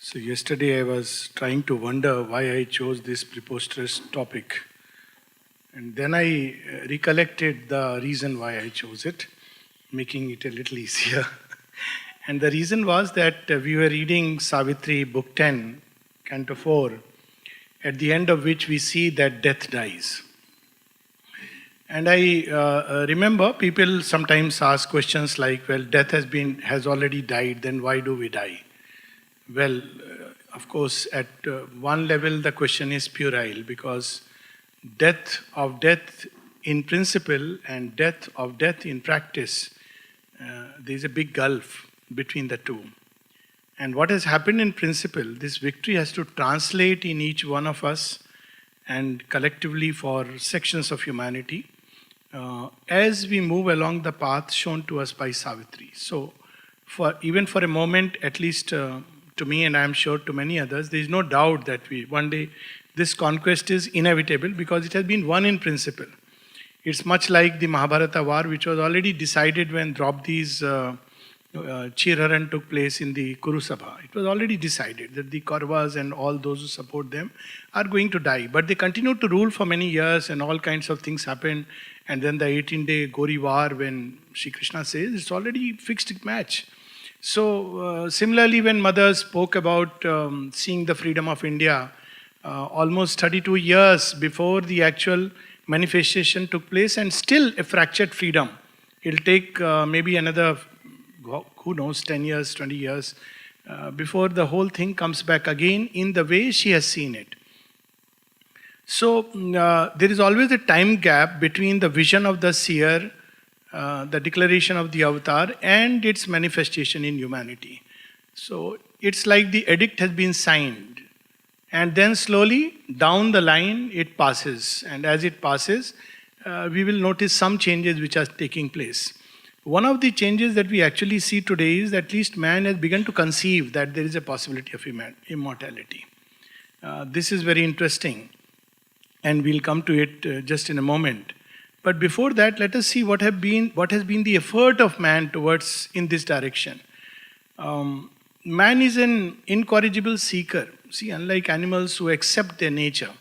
So yesterday I was trying to wonder why I chose this preposterous topic. And then I recollected the reason why I chose it, making it a little easier. And the reason was that we were reading Savitri, Book 10, Canto 4, at the end of which we see that death dies. And I remember people sometimes ask questions like, well, death has already died, then why do we die? Well, of course, at one level the question is puerile, because death of death in principle and death of death in practice, there is a big gulf between the two. And what has happened in principle, this victory has to translate in each one of us and collectively for sections of humanity as we move along the path shown to us by Savitri. So, even for a moment, at least to me, and I am sure to many others, there is no doubt that one day this conquest is inevitable because it has been won in principle. It's much like the Mahabharata war, which was already decided when Draupadi's Chirharan took place in the Kuru Sabha. It was already decided that the Kauravas and all those who support them are going to die. But they continued to rule for many years and all kinds of things happened. And then the 18-day Gori war, when Shri Krishna says it's already fixed match. So similarly, when mothers spoke about seeing the freedom of India, almost 32 years before the actual manifestation took place, and still a fractured freedom. It'll take maybe another, who knows, 10 years, 20 years, before the whole thing comes back again in the way she has seen it. So there is always a time gap between the vision of the seer, the declaration of the avatar, and its manifestation in humanity. So it's like the edict has been signed, and then slowly down the line it passes, and as it passes we will notice some changes which are taking place. One of the changes that we actually see today is that at least man has begun to conceive that there is a possibility of immortality. This is very interesting, and we'll come to it just in a moment. But before that, let us see what has been the effort of man towards in this direction. Man is an incorrigible seeker. See, unlike animals who accept their nature,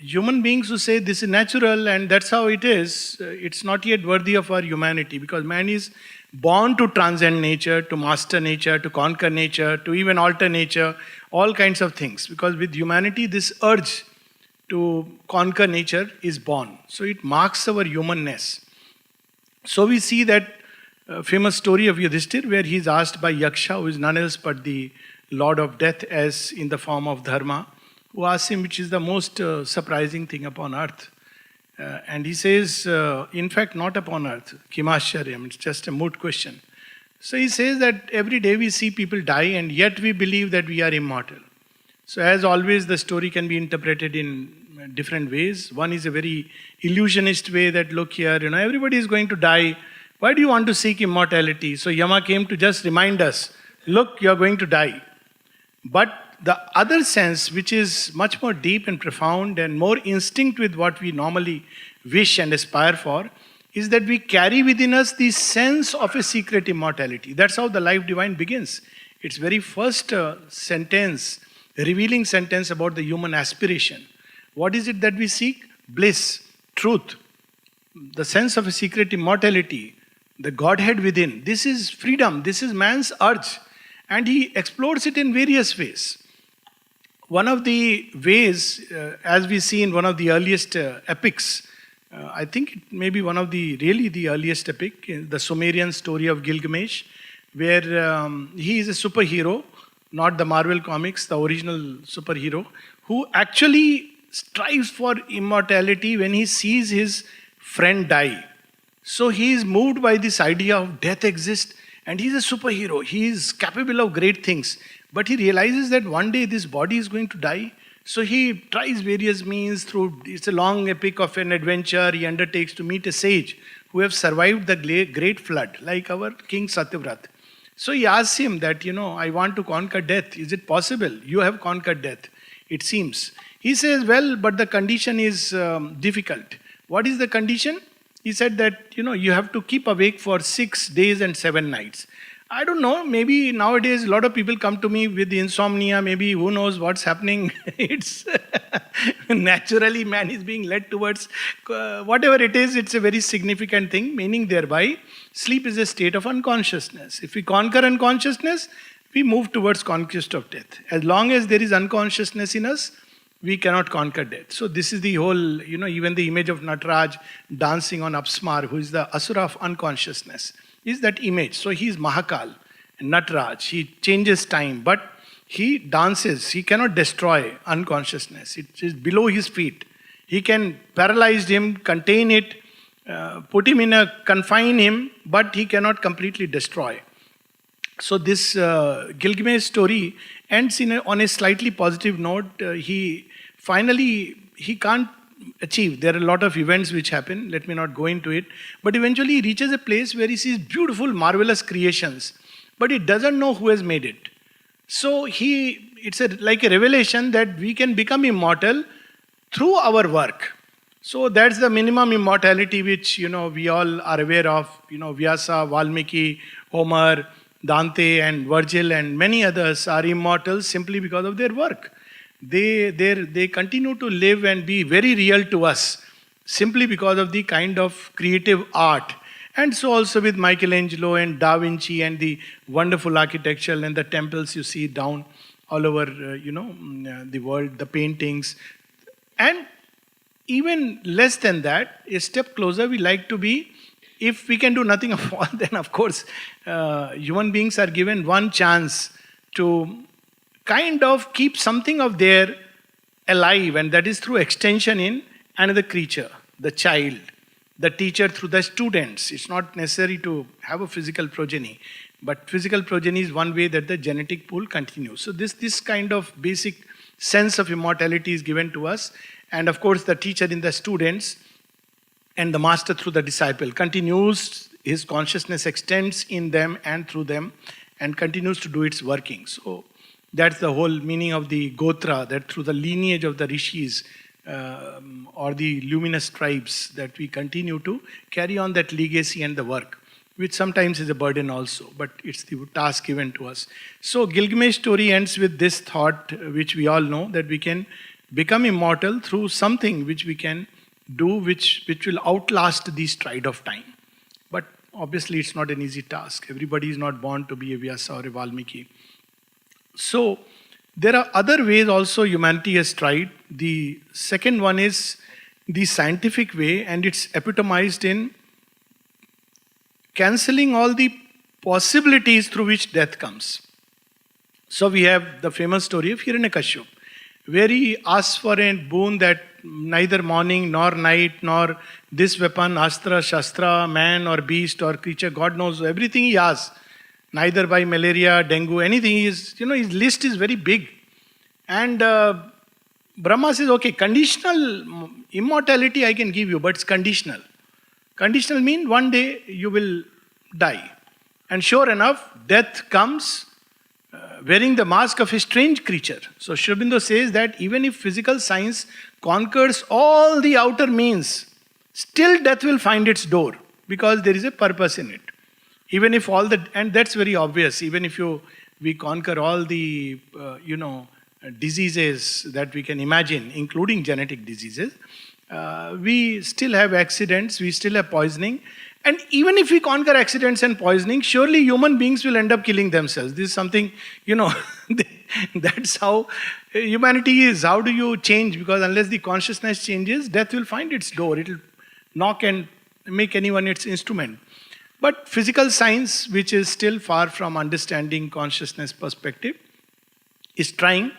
human beings who say this is natural and that's how it is, it's not yet worthy of our humanity, because man is born to transcend nature, to master nature, to conquer nature, to even alter nature, all kinds of things. Because with humanity, this urge to conquer nature is born. So it marks our humanness. So we see that famous story of Yudhishthir, where he is asked by Yaksha, who is none else but the Lord of Death, as in the form of Dharma, who asks him which is the most surprising thing upon earth. And he says, in fact, not upon earth, Kimasharyam, it's just a moot question. So he says that every day we see people die and yet we believe that we are immortal. So as always, the story can be interpreted in different ways. One is a very illusionist way that, look here, everybody is going to die. Why do you want to seek immortality? So Yama came to just remind us, look, you are going to die. But the other sense, which is much more deep and profound and more instinct with what we normally wish and aspire for, is that we carry within us the sense of a secret immortality. That's how the life divine begins. Its very first sentence, revealing sentence about the human aspiration. What is it that we seek? Bliss, truth, the sense of a secret immortality, the Godhead within. This is freedom, this is man's urge. And he explores it in various ways. One of the ways, as we see in one of the earliest epics, I think it may be one of the earliest epic, the Sumerian story of Gilgamesh, where he is a superhero, not the Marvel comics, the original superhero, who actually strives for immortality when he sees his friend die. So he is moved by this idea of death exists, and he is a superhero. He is capable of great things. But he realizes that one day this body is going to die. So he tries various means through, it's a long epic of an adventure he undertakes to meet a sage who have survived the great flood, like our King Satyavrat. So he asks him that, I want to conquer death. Is it possible? You have conquered death, it seems. He says, well, but the condition is difficult. What is the condition? He said that, you have to keep awake for 6 days and 7 nights. I don't know. Maybe nowadays a lot of people come to me with insomnia. Maybe who knows what's happening. It's naturally man is being led towards whatever it is. It's a very significant thing. Meaning thereby, sleep is a state of unconsciousness. If we conquer unconsciousness, we move towards conquest of death. As long as there is unconsciousness in us, we cannot conquer death. So this is the whole. Even the image of Nataraj dancing on Apsmar, who is the asura of unconsciousness, is that image. So he is Mahakal, Nataraj. He changes time, but he dances. He cannot destroy unconsciousness. It is below his feet. He can paralyze him, contain it, confine him, but he cannot completely destroy. So this Gilgamesh story ends on a slightly positive note. He can't achieve. There are a lot of events which happen. Let me not go into it. But eventually he reaches a place where he sees beautiful, marvelous creations. But he doesn't know who has made it. So it's like a revelation that we can become immortal through our work. So that's the minimum immortality which, we all are aware of. Vyasa, Valmiki, Homer, Dante and Virgil and many others are immortal simply because of their work. They continue to live and be very real to us simply because of the kind of creative art. And so also with Michelangelo and Da Vinci and the wonderful architecture and the temples you see down all over the world, the paintings. And even less than that, a step closer, we like to be. If we can do nothing of all, then of course, human beings are given one chance to kind of keep something of their alive, and that is through extension in another creature, the child, the teacher through the students. It's not necessary to have a physical progeny, but physical progeny is one way that the genetic pool continues. So this kind of basic sense of immortality is given to us, and of course the teacher in the students, and the master through the disciple continues, his consciousness extends in them and through them and continues to do its working. So that's the whole meaning of the Gotra, that through the lineage of the rishis or the luminous tribes that we continue to carry on that legacy and the work, which sometimes is a burden also, but it's the task given to us. So Gilgamesh story ends with this thought, which we all know, that we can become immortal through something which we can do which will outlast the stride of time. But obviously it's not an easy task. Everybody is not born to be a Vyasa or a Valmiki. So there are other ways also humanity has tried. The second one is the scientific way, and it's epitomized in cancelling all the possibilities through which death comes. So we have the famous story of Hiranyakashipu, where he asks for a boon that neither morning nor night nor this weapon, astra, shastra, man or beast or creature, God knows everything he asks. Neither by malaria, dengue, anything. His list is very big. And Brahma says, okay, conditional immortality I can give you, but it's conditional. Conditional means one day you will die. And sure enough, death comes wearing the mask of a strange creature. So Sri Aurobindo says that even if physical science conquers all the outer means, still death will find its door because there is a purpose in it. Even if and that's very obvious, even if we conquer all the, diseases that we can imagine, including genetic diseases, we still have accidents, we still have poisoning. And even if we conquer accidents and poisoning, surely human beings will end up killing themselves. This is something, that's how humanity is. How do you change? Because unless the consciousness changes, death will find its door. It will knock and make anyone its instrument. But physical science, which is still far from understanding consciousness perspective, is trying.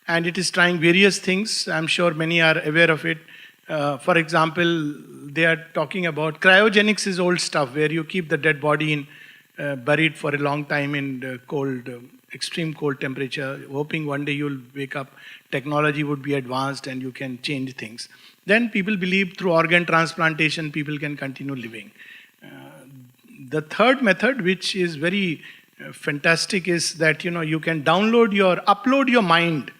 And it is trying various things. I'm sure many are aware of it. For example, they are talking about cryogenics is old stuff, where you keep the dead body buried for a long time in extreme cold temperature, hoping one day you'll wake up, technology would be advanced and you can change things. Then people believe through organ transplantation, people can continue living. The third method, which is very fantastic, is that you can upload your mind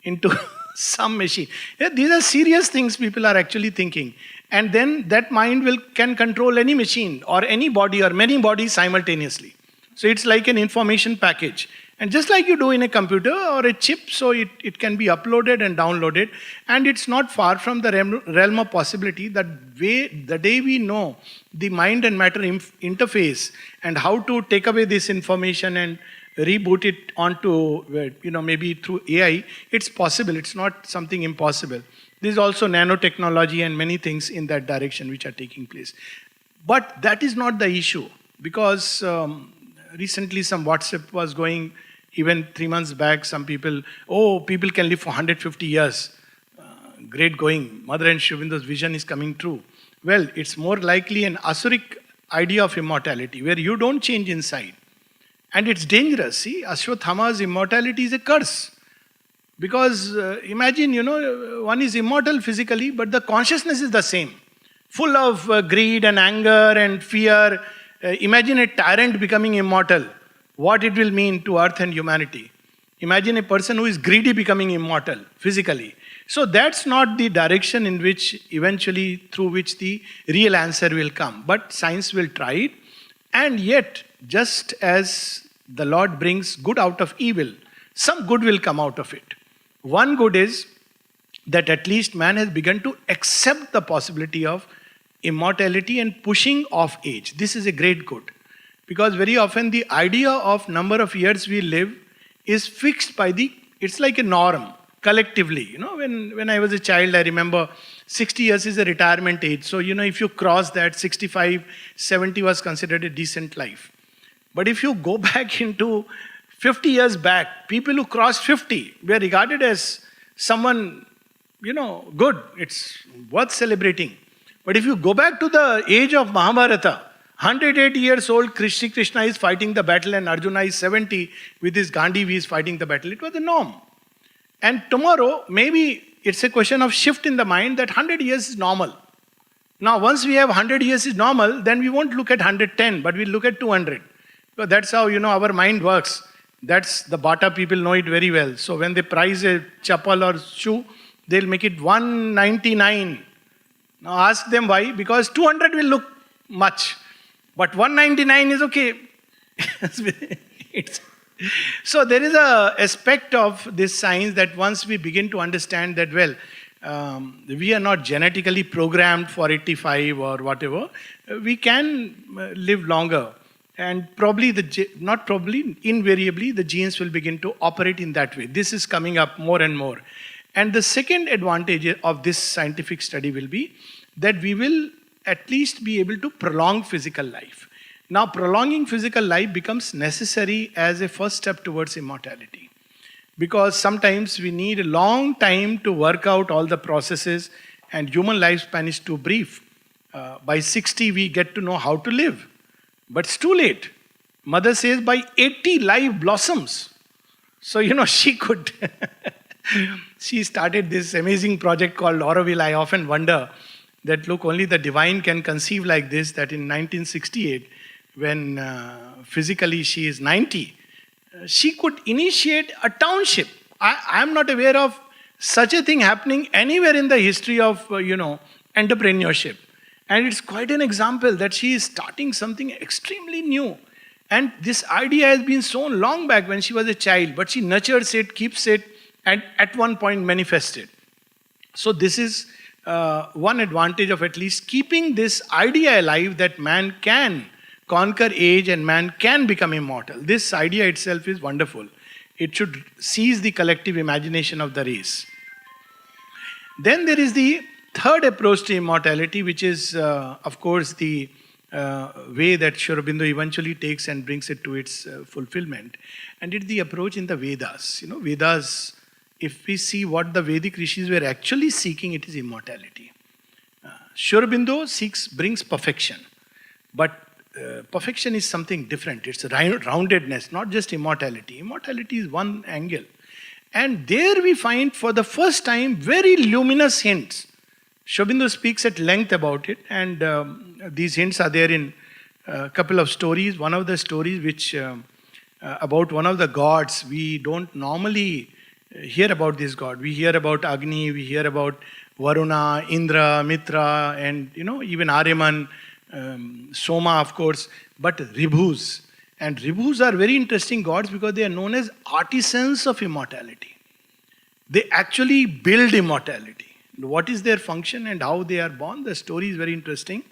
into some machine. Yeah, these are serious things people are actually thinking. And then that mind can control any machine or any body or many bodies simultaneously. So it's like an information package. And just like you do in a computer or a chip, so it can be uploaded and downloaded. And it's not far from the realm of possibility that the day we know the mind and matter interface and how to take away this information and reboot it onto, maybe through AI, it's possible. It's not something impossible. There's also nanotechnology and many things in that direction which are taking place. But that is not the issue, because recently some WhatsApp was going, even 3 months back, some people can live for 150 years. Great going. Mother and Sri Aurobindo's vision is coming true. Well, it's more likely an Asuric idea of immortality, where you don't change inside. And it's dangerous. See, Ashwathama's immortality is a curse. Because imagine, one is immortal physically, but the consciousness is the same. Full of greed and anger and fear. Imagine a tyrant becoming immortal. What it will mean to earth and humanity. Imagine a person who is greedy becoming immortal physically. So that's not the direction in which eventually through which the real answer will come. But science will try it. And yet, just as the Lord brings good out of evil, some good will come out of it. One good is that at least man has begun to accept the possibility of immortality and pushing of age. This is a great good. Because very often the idea of number of years we live is fixed by it's like a norm, collectively. When I was a child, I remember 60 years is a retirement age. So, if you cross that, 65, 70 was considered a decent life. But if you go back into 50 years back, people who crossed 50 were regarded as someone, good. It's worth celebrating. But if you go back to the age of Mahabharata, 108 years old, Shri Krishna is fighting the battle and Arjuna is 70 with his Gandhi, he is fighting the battle. It was the norm. And tomorrow, maybe it's a question of shift in the mind that 100 years is normal. Now, once we have 100 years is normal, then we won't look at 110, but we'll look at 200. So that's how, our mind works. That's the Bata people know it very well. So when they price a chappal or shoe, they'll make it 199. Now ask them why, because 200 will look much. But 199 is okay. So there is a aspect of this science that once we begin to understand that, we are not genetically programmed for 85 or whatever, we can live longer. And invariably, the genes will begin to operate in that way. This is coming up more and more. And the second advantage of this scientific study will be that we will at least be able to prolong physical life. Now, prolonging physical life becomes necessary as a first step towards immortality. Because sometimes we need a long time to work out all the processes, and human lifespan is too brief. By 60, we get to know how to live. But it's too late. Mother says by 80, life blossoms. So, she could... She started this amazing project called Auroville. I often wonder that, look, only the divine can conceive like this, that in 1968, when physically she is 90, she could initiate a township. I am not aware of such a thing happening anywhere in the history of, entrepreneurship. And it's quite an example that she is starting something extremely new. And this idea has been sown long back when she was a child, but she nurtures it, keeps it, and at one point manifested. So this is one advantage of at least keeping this idea alive that man can conquer age and man can become immortal. This idea itself is wonderful. It should seize the collective imagination of the race. Then there is the third approach to immortality, which is, of course, the way that Sri Aurobindo eventually takes and brings it to its fulfillment. And it's the approach in the Vedas. Vedas, if we see what the Vedic rishis were actually seeking, it is immortality. Sri Aurobindo brings perfection. But perfection is something different. It's roundedness, not just immortality. Immortality is one angle. And there we find for the first time very luminous hints. Sri Aurobindo speaks at length about it, and these hints are there in a couple of stories. One of the stories which about one of the gods, we don't normally hear about this god. We hear about Agni, we hear about Varuna, Indra, Mitra, and even Aryaman, Soma, of course, but Ribhus. And Ribhus are very interesting gods because they are known as artisans of immortality. They actually build immortality. What is their function and how they are born? The story is very interesting.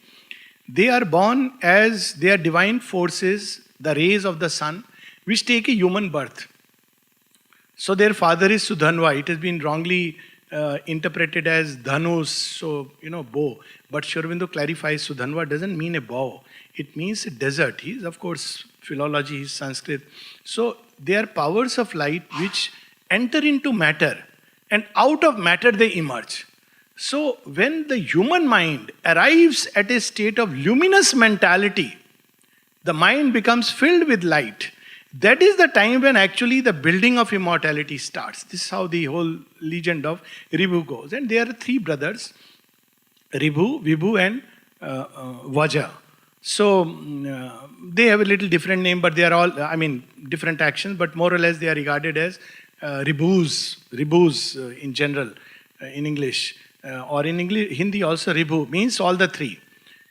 They are born as they are divine forces, the rays of the sun, which take a human birth. So their father is Sudhanva. It has been wrongly interpreted as Dhanus, so, bow. But Sri Aurobindo clarifies Sudhanva doesn't mean a bow. It means a desert. He is, of course, philology, he is Sanskrit. So they are powers of light which enter into matter, and out of matter they emerge. So when the human mind arrives at a state of luminous mentality, the mind becomes filled with light. That is the time when actually the building of immortality starts. This is how the whole legend of Ribhu goes. And there are three brothers, Ribhu, Vibhu and Vaja. So they have a little different name, but they are all, different actions, but more or less they are regarded as Ribhus in general, in English. Or in English, Hindi also Ribhu means all the three.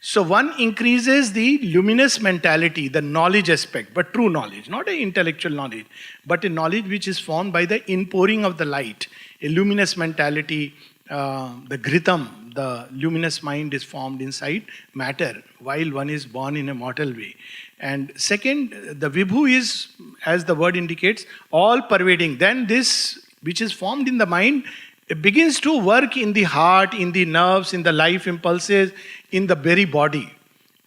So one increases the luminous mentality, the knowledge aspect, but true knowledge, not an intellectual knowledge, but a knowledge which is formed by the inpouring of the light. A luminous mentality, the Gritam, the luminous mind is formed inside matter while one is born in a mortal way. And second, the Vibhu is, as the word indicates, all pervading. Then this, which is formed in the mind, it begins to work in the heart, in the nerves, in the life impulses, in the very body.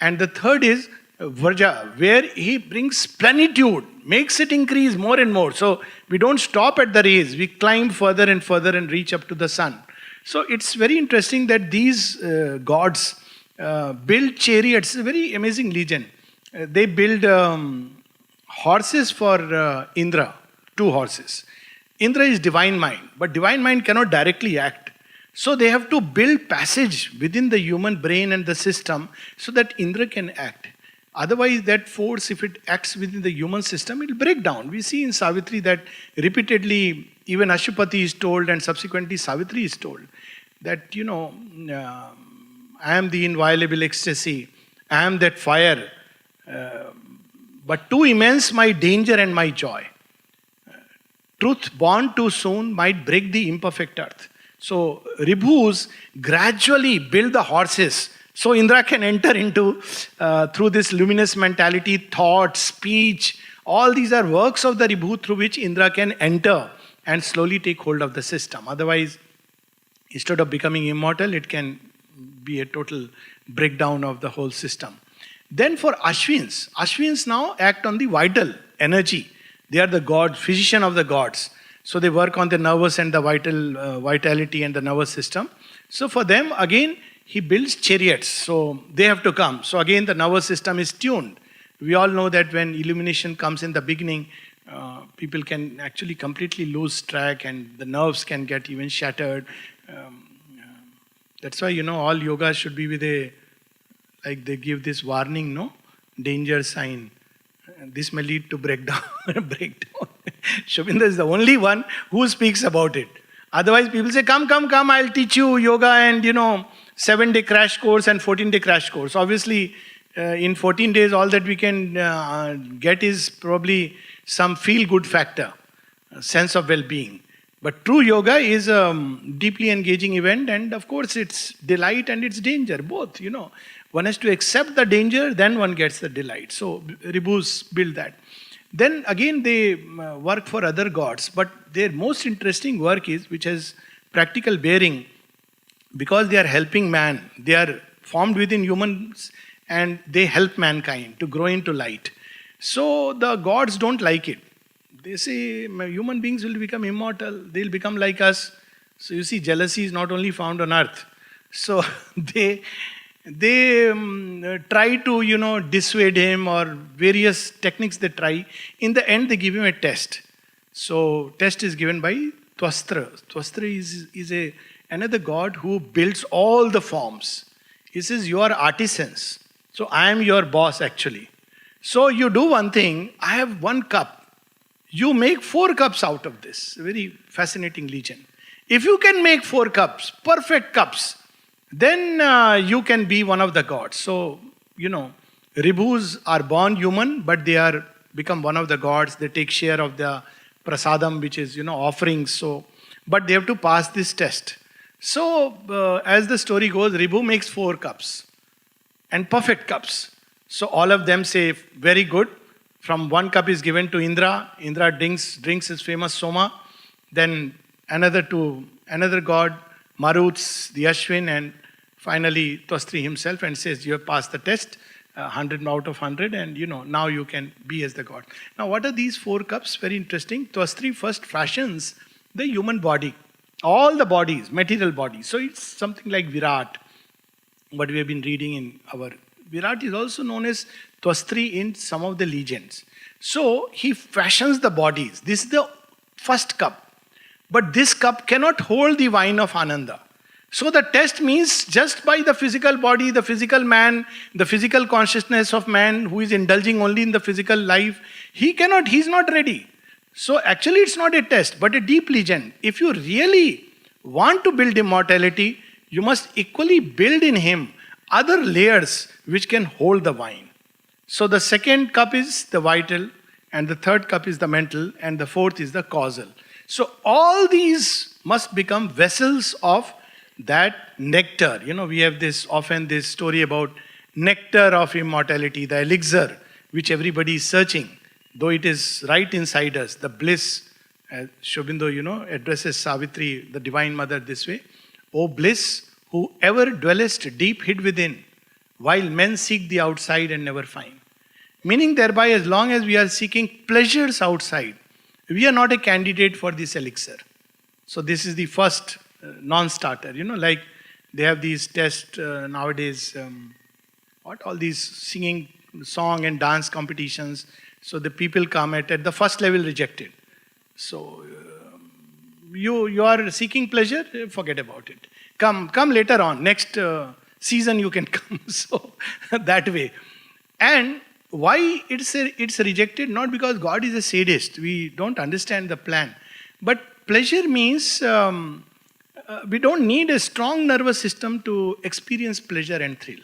And the third is Varja, where he brings plenitude, makes it increase more and more. So we don't stop at the rays, we climb further and further and reach up to the sun. So it's very interesting that these gods build chariots. It's a very amazing legend. They build horses for Indra, 2 horses. Indra is divine mind, but divine mind cannot directly act. So they have to build passage within the human brain and the system so that Indra can act. Otherwise, that force, if it acts within the human system, it will break down. We see in Savitri that repeatedly, even Ashupati is told and subsequently Savitri is told that, I am the inviolable ecstasy, I am that fire, but too immense my danger and my joy. Truth born too soon might break the imperfect earth. So Ribhus gradually build the horses. So Indra can enter into, through this luminous mentality, thought, speech. All these are works of the Ribhu through which Indra can enter and slowly take hold of the system. Otherwise, instead of becoming immortal, it can be a total breakdown of the whole system. Then for Ashwins now act on the vital energy. They are the gods, physician of the gods. So they work on the nervous and the vitality and the nervous system. So for them, again, he builds chariots. So they have to come. So again, the nervous system is tuned. We all know that when illumination comes in the beginning, people can actually completely lose track and the nerves can get even shattered. That's why, all yoga should be with like they give this warning, no? Danger sign. This may lead to breakdown. Sri Aurobindo is the only one who speaks about it. Otherwise, people say, come, I'll teach you yoga and, 7-day crash course and 14-day crash course. Obviously, in 14 days, all that we can get is probably some feel-good factor, a sense of well-being. But true yoga is a deeply engaging event, and of course, it's delight and it's danger, both, One has to accept the danger, then one gets the delight. So, Ribhus build that. Then again, they work for other gods, but their most interesting work is, which has practical bearing, because they are helping man. They are formed within humans and they help mankind to grow into light. So, the gods don't like it. They say human beings will become immortal, they'll become like us. So, you see, jealousy is not only found on earth. So, they try to, dissuade him, or various techniques they try. In the end, they give him a test. So, test is given by Twastra. Twastra is another god who builds all the forms. He says, you are artisans. So, I am your boss actually. So, you do one thing, I have 1 cup. You make 4 cups out of this. Very fascinating legend. If you can make 4 cups, perfect cups, then you can be one of the gods. So, Ribhus are born human, but they are become one of the gods. They take share of the prasadam, which is, offerings. So, but they have to pass this test. So, as the story goes, Ribhu makes 4 cups and perfect cups. So all of them say, very good. From 1 cup is given to Indra. Indra drinks his famous Soma. Then another to another god, Maruts, the Ashwin, and finally Twastri himself, and says, you have passed the test, 100 out of 100, and now you can be as the god. Now what are these 4 cups? Very interesting. Twastri first fashions the human body. All the bodies, material bodies. So it's something like Virat, what we have been reading in our... Virat is also known as Twastri in some of the legends. So he fashions the bodies. This is the first cup. But this cup cannot hold the wine of Ananda. So the test means just by the physical body, the physical man, the physical consciousness of man who is indulging only in the physical life, he's not ready. So actually it's not a test, but a deep legend. If you really want to build immortality, you must equally build in him other layers which can hold the wine. So the second cup is the vital, and the third cup is the mental, and the fourth is the causal. So all these must become vessels of that nectar. We have this story about nectar of immortality, the elixir which everybody is searching, though it is right inside us, the bliss. Shobindo, addresses Savitri, the Divine Mother, this way. O bliss, whoever dwellest deep hid within, while men seek the outside and never find. Meaning thereby, as long as we are seeking pleasures outside, we are not a candidate for this elixir. So this is the first non-starter. Like they have these tests nowadays, all these singing, song and dance competitions. So the people come at the first level rejected. So you are seeking pleasure, forget about it. Come later on, next season you can come. So that way. And why it's rejected? Not because God is a sadist. We don't understand the plan. But pleasure means we don't need a strong nervous system to experience pleasure and thrill.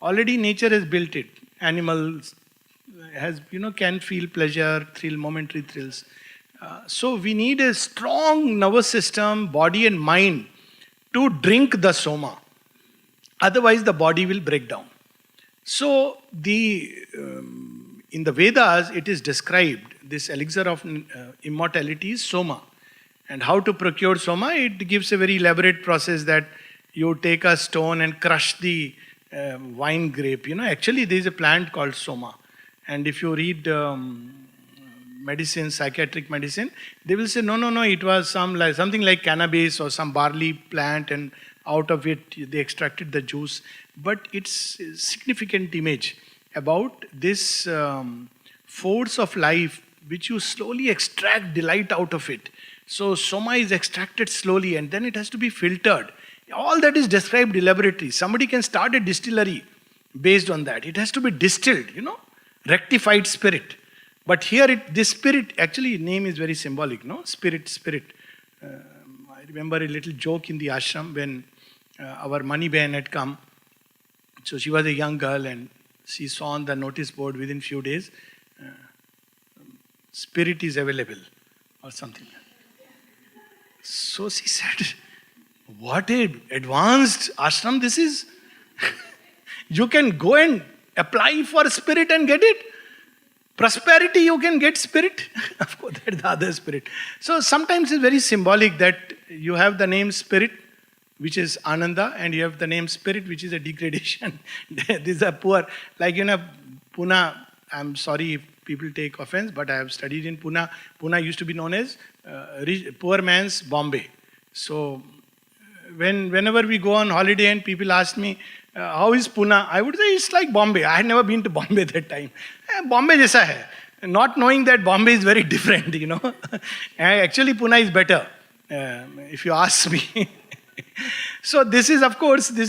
Already nature has built it. Animals can feel pleasure, thrill, momentary thrills. So we need a strong nervous system, body and mind to drink the soma. Otherwise the body will break down. So in the Vedas it is described, this elixir of immortality is soma. And how to procure soma? It gives a very elaborate process that you take a stone and crush the wine grape. Actually there is a plant called soma. And if you read medicine, psychiatric medicine, they will say, no, it was something like cannabis or some barley plant, and out of it they extracted the juice. But it's a significant image about this force of life which you slowly extract delight out of it. So soma is extracted slowly and then it has to be filtered. All that is described elaborately. Somebody can start a distillery based on that. It has to be distilled, rectified spirit. But here this spirit, actually name is very symbolic, no? Spirit. I remember a little joke in the ashram when our Mani Bain had come. So she was a young girl and she saw on the notice board within few days, spirit is available or something. So she said, what a advanced ashram this is. You can go and apply for spirit and get it. Prosperity, you can get spirit. Of course, that's the other spirit. So sometimes it's very symbolic that you have the name spirit, which is Ananda, and you have the name spirit, which is a degradation. These are poor. Like, Pune, I'm sorry if people take offense, but I have studied in Pune. Pune used to be known as poor man's Bombay. So whenever we go on holiday and people ask me, how is Pune? I would say it's like Bombay. I had never been to Bombay that time. Bombay jaisa hai. Not knowing that Bombay is very different, Actually, Pune is better, if you ask me. So this is a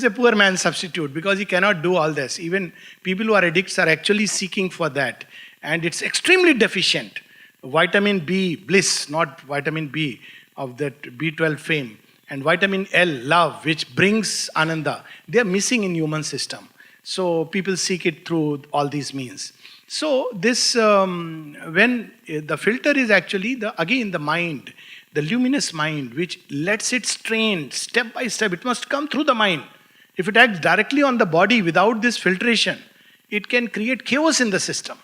poor man's substitute because he cannot do all this. Even people who are addicts are actually seeking for that. And it's extremely deficient. Vitamin B, bliss, not vitamin B of that B12 fame. And vitamin L, love, which brings Ananda. They are missing in human system. So people seek it through all these means. So this, when the filter is actually again the mind, the luminous mind, which lets it strain step by step. It must come through the mind. If it acts directly on the body without this filtration, it can create chaos in the system.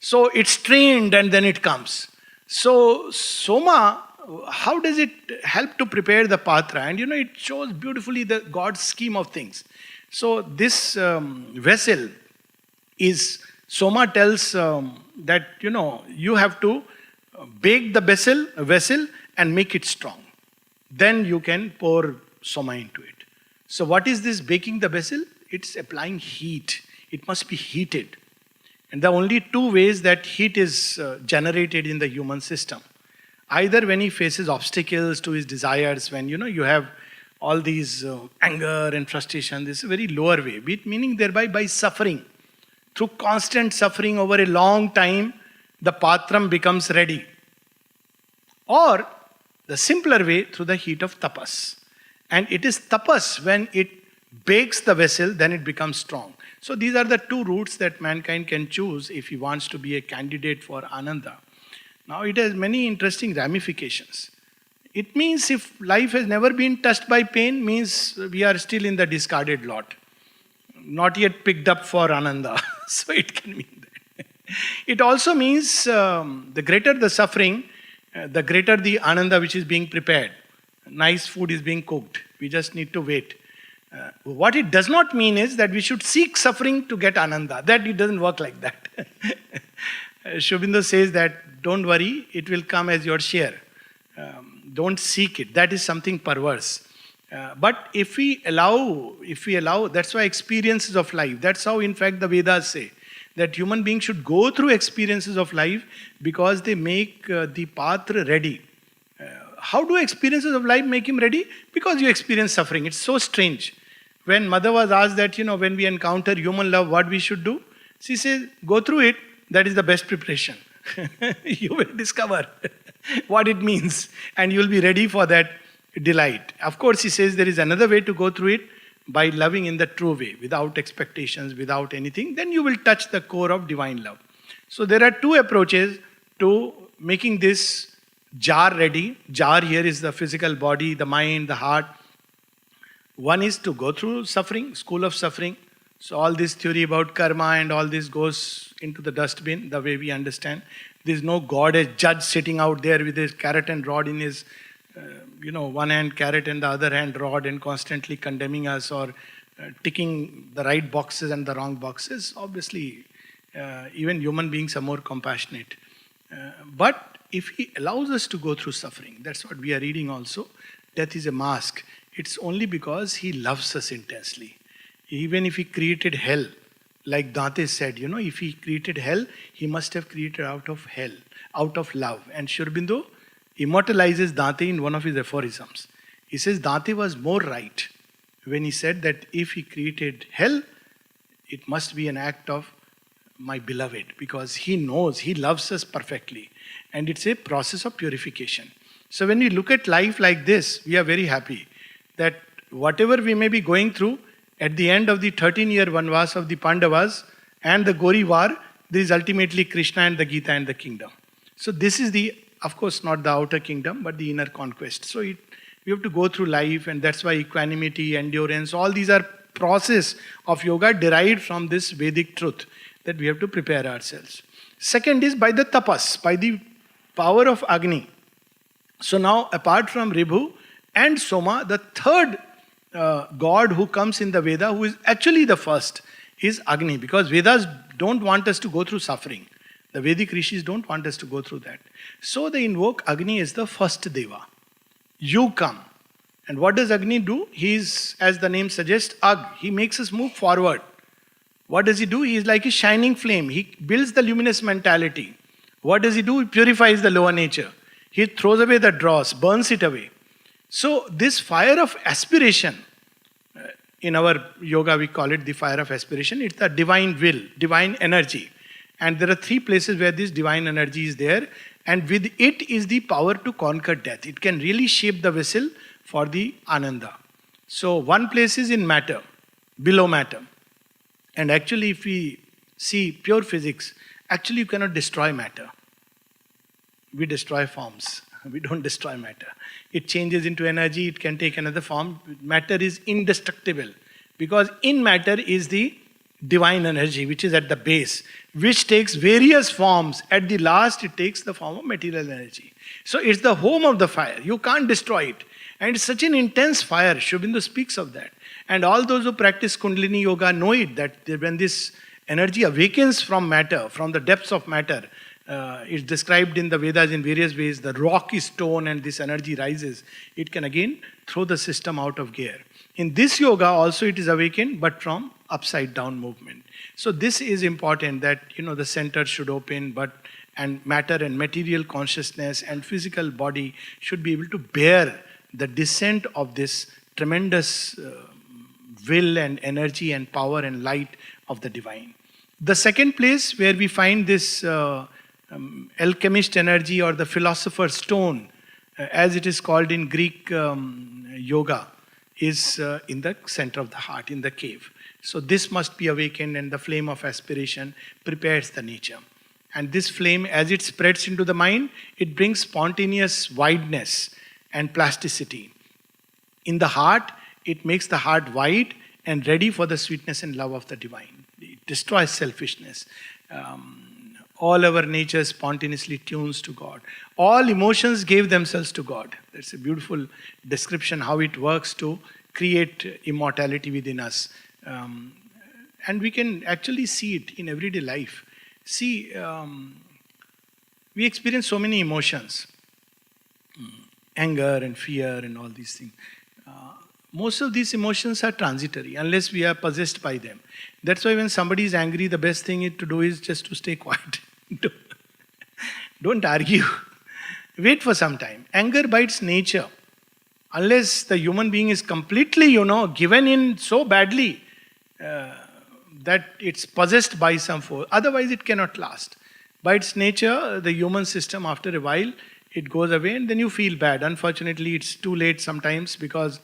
So it's trained and then it comes. So Soma, how does it help to prepare the patra? And it shows beautifully the God's scheme of things. So this vessel is, Soma tells that you have to bake the vessel and make it strong. Then you can pour Soma into it. So what is this baking the vessel? It's applying heat. It must be heated. And the only two ways that heat is generated in the human system. Either when he faces obstacles to his desires, when you have all these anger and frustration, this is a very lower way. Meaning thereby by suffering. Through constant suffering over a long time, the patram becomes ready. Or the simpler way, through the heat of tapas. And it is tapas, when it bakes the vessel, then it becomes strong. So these are the two routes that mankind can choose if he wants to be a candidate for Ananda. Now it has many interesting ramifications. It means if life has never been touched by pain, means we are still in the discarded lot. Not yet picked up for Ananda. So it can mean that. It also means the greater the suffering, the greater the Ananda which is being prepared. Nice food is being cooked. We just need to wait. What it does not mean is that we should seek suffering to get Ananda. That it doesn't work like that. Shobindu says that, don't worry, it will come as your share. Don't seek it. That is something perverse. But if we allow, that's why experiences of life, that's how in fact the Vedas say, that human beings should go through experiences of life because they make the patra ready. How do experiences of life make him ready? Because you experience suffering. It's so strange. When mother was asked that, when we encounter human love, what we should do? She says, go through it. That is the best preparation. You will discover what it means and you will be ready for that delight. Of course, he says there is another way to go through it, by loving in the true way, without expectations, without anything. Then you will touch the core of divine love. So there are two approaches to making this jar ready. Jar here is the physical body, the mind, the heart. One is to go through suffering, school of suffering. So all this theory about karma and all this goes into the dustbin, the way we understand. There is no God as judge sitting out there with his carrot and rod in his, one hand carrot and the other hand rod, and constantly condemning us or ticking the right boxes and the wrong boxes. Obviously, even human beings are more compassionate. But if he allows us to go through suffering, that's what we are reading also. Death is a mask. It's only because he loves us intensely. Even if he created hell, like Dante said, if he created hell, he must have created out of hell, out of love. And Sri Aurobindo immortalizes Dante in one of his aphorisms. He says Dante was more right when he said that if he created hell, it must be an act of my beloved, because he knows, he loves us perfectly. And it's a process of purification. So when we look at life like this, we are very happy that whatever we may be going through, at the end of the 13-year Vanvas of the Pandavas and the Gori war, there is ultimately Krishna and the Gita and the kingdom. So this is the, of course, not the outer kingdom, but the inner conquest. So we have to go through life, and that's why equanimity, endurance, all these are process of yoga derived from this Vedic truth, that we have to prepare ourselves. Second is by the tapas, by the power of Agni. So now, apart from Ribhu and Soma, the third God who comes in the Veda, who is actually the first, is Agni. Because Vedas don't want us to go through suffering. The Vedic rishis don't want us to go through that. So they invoke Agni as the first Deva. You come. And what does Agni do? He is, as the name suggests, Ag. He makes us move forward. What does he do? He is like a shining flame. He builds the luminous mentality. What does he do? He purifies the lower nature. He throws away the dross, burns it away. So this fire of aspiration, in our yoga we call it the fire of aspiration. It's the divine will, divine energy. And there are three places where this divine energy is there. And with it is the power to conquer death. It can really shape the vessel for the Ananda. So one place is in matter, below matter. And actually if we see pure physics, Actually, you cannot destroy matter. We destroy forms. We don't destroy matter. It changes into energy, it can take another form. Matter is indestructible because in matter is the divine energy which is at the base, which takes various forms. At the last, it takes the form of material energy. So it's the home of the fire. You can't destroy it. And it's such an intense fire. Sri Aurobindo speaks of that. And all those who practice Kundalini Yoga know it, that when this energy awakens from matter, from the depths of matter, it's described in the Vedas in various ways. The rock is stone and this energy rises. It can again throw the system out of gear. In this yoga also it is awakened, but from upside down movement. So this is important, that the center should open, and matter and material consciousness and physical body should be able to bear the descent of this tremendous will and energy and power and light of the divine. The second place where we find this alchemist energy, or the philosopher's stone, as it is called in Greek yoga, is in the center of the heart, in the cave. So this must be awakened, and the flame of aspiration prepares the nature. And this flame, as it spreads into the mind, it brings spontaneous wideness and plasticity. In the heart, it makes the heart wide and ready for the sweetness and love of the divine. It destroys selfishness. All our nature spontaneously tunes to God. All emotions gave themselves to God. That's a beautiful description how it works to create immortality within us. And we can actually see it in everyday life. See, we experience so many emotions. Anger and fear and all these things. Most of these emotions are transitory unless we are possessed by them. That's why when somebody is angry, the best thing to do is just to stay quiet. Don't argue. Wait for some time. Anger by its nature, unless the human being is completely, given in so badly that it's possessed by some force, otherwise it cannot last. By its nature, the human system, after a while, it goes away and then you feel bad. Unfortunately, it's too late sometimes, because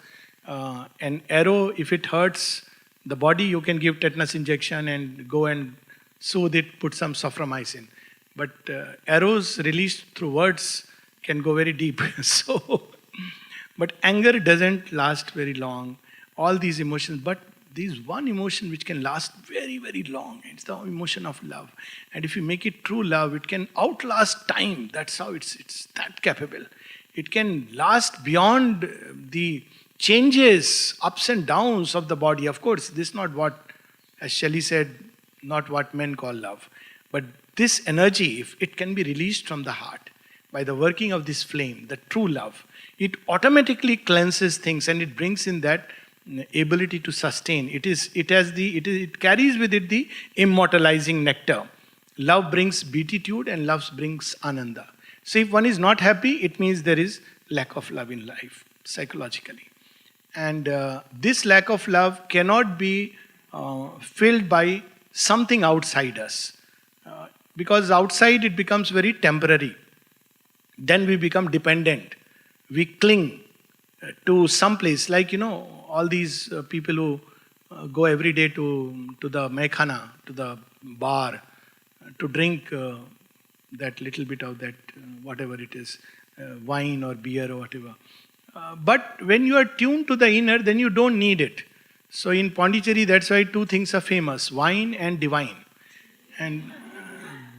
an arrow, if it hurts the body, you can give tetanus injection and go and soothe it, put some soframycin. But arrows released through words can go very deep. But anger doesn't last very long. All these emotions, but there's one emotion which can last very, very long. It's the emotion of love. And if you make it true love, it can outlast time. That's how it's that capable. It can last beyond the changes, ups and downs of the body. Of course, this is not what, as Shelley said, not what men call love. But this energy, if it can be released from the heart by the working of this flame, the true love, it automatically cleanses things and it brings in that ability to sustain. It carries with it the immortalizing nectar. Love brings beatitude and love brings ananda. So if one is not happy, it means there is lack of love in life, psychologically. And this lack of love cannot be filled by something outside us. Because outside it becomes very temporary. Then we become dependent. We cling to some place, like all these people who go every day to the maikhana, to the bar, to drink that little bit of that, whatever it is, wine or beer or whatever. But when you are tuned to the inner, then you don't need it. So in Pondicherry, that's why two things are famous, wine and divine. And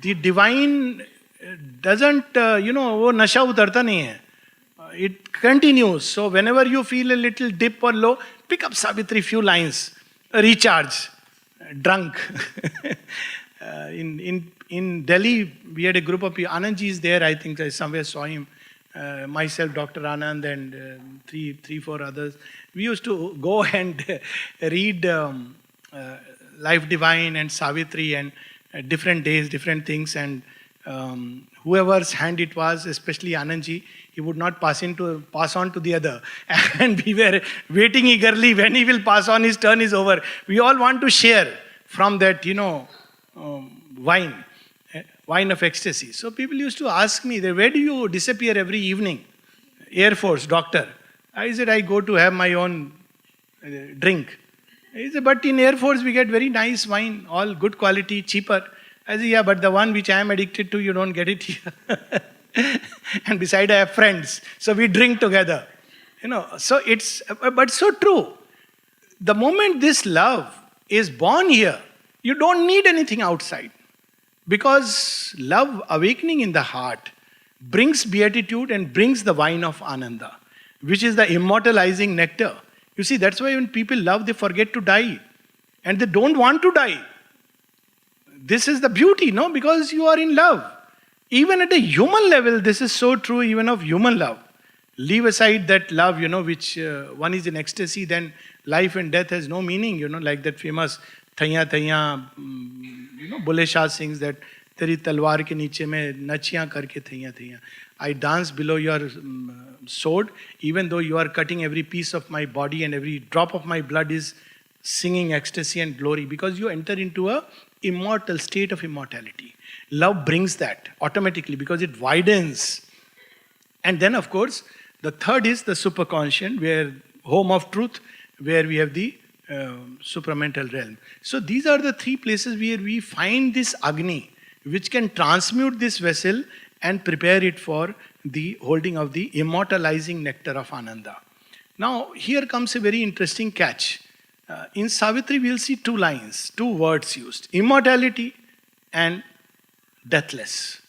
the divine doesn't, वो नशा उतरता नहीं है. It continues. So whenever you feel a little dip or low, pick up Savitri, few lines, recharge, drunk. In Delhi, we had a group of people. Anandji is there, I think I somewhere saw him. Myself, Dr. Anand, and three, four others. We used to go and read Life Divine and Savitri and different days, different things, and whoever's hand it was, especially Anandji, he would not pass on to the other. And we were waiting eagerly when he will pass on, his turn is over. We all want to share from that, wine of ecstasy. So people used to ask me, where do you disappear every evening? Air Force, doctor. I said, I go to have my own drink. He said, but in Air Force we get very nice wine, all good quality, cheaper. I say, yeah, but the one which I am addicted to, you don't get it here. And beside I have friends. So we drink together. So it's, but so true. The moment this love is born here, you don't need anything outside. Because love awakening in the heart brings beatitude and brings the wine of Ananda, which is the immortalizing nectar. You see, that's why when people love, they forget to die. And they don't want to die. This is the beauty, no? Because you are in love. Even at a human level, this is so true even of human love. Leave aside that love, which one is in ecstasy, then life and death has no meaning, like that famous Thaiya Thaiya, Bole Shah sings that Teri talwar ke niche mein nachiyan karke thaiya thaiya. I dance below your sword, even though you are cutting every piece of my body and every drop of my blood is singing ecstasy and glory, because you enter into a immortal state of immortality. Love brings that automatically because it widens. And then, of course, the third is the superconscient, where home of truth, where we have the supramental realm. So these are the three places where we find this Agni, which can transmute this vessel and prepare it for the holding of the immortalizing nectar of Ananda. Now, here comes a very interesting catch. In Savitri, we'll see two lines, two words used: immortality and deathless.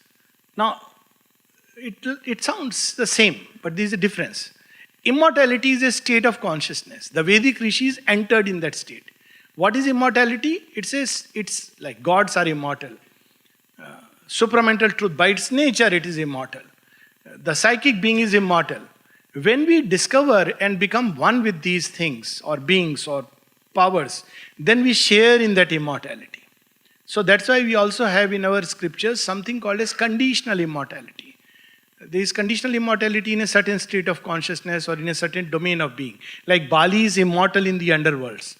Now, it sounds the same, but there is a difference. Immortality is a state of consciousness. The Vedic rishis entered in that state. What is immortality? It says it's like gods are immortal. Supramental truth, by its nature, it is immortal. The psychic being is immortal. When we discover and become one with these things, or beings, or powers, then we share in that immortality. So that's why we also have in our scriptures something called as conditional immortality. There is conditional immortality in a certain state of consciousness or in a certain domain of being. Like Bali is immortal in the underworlds.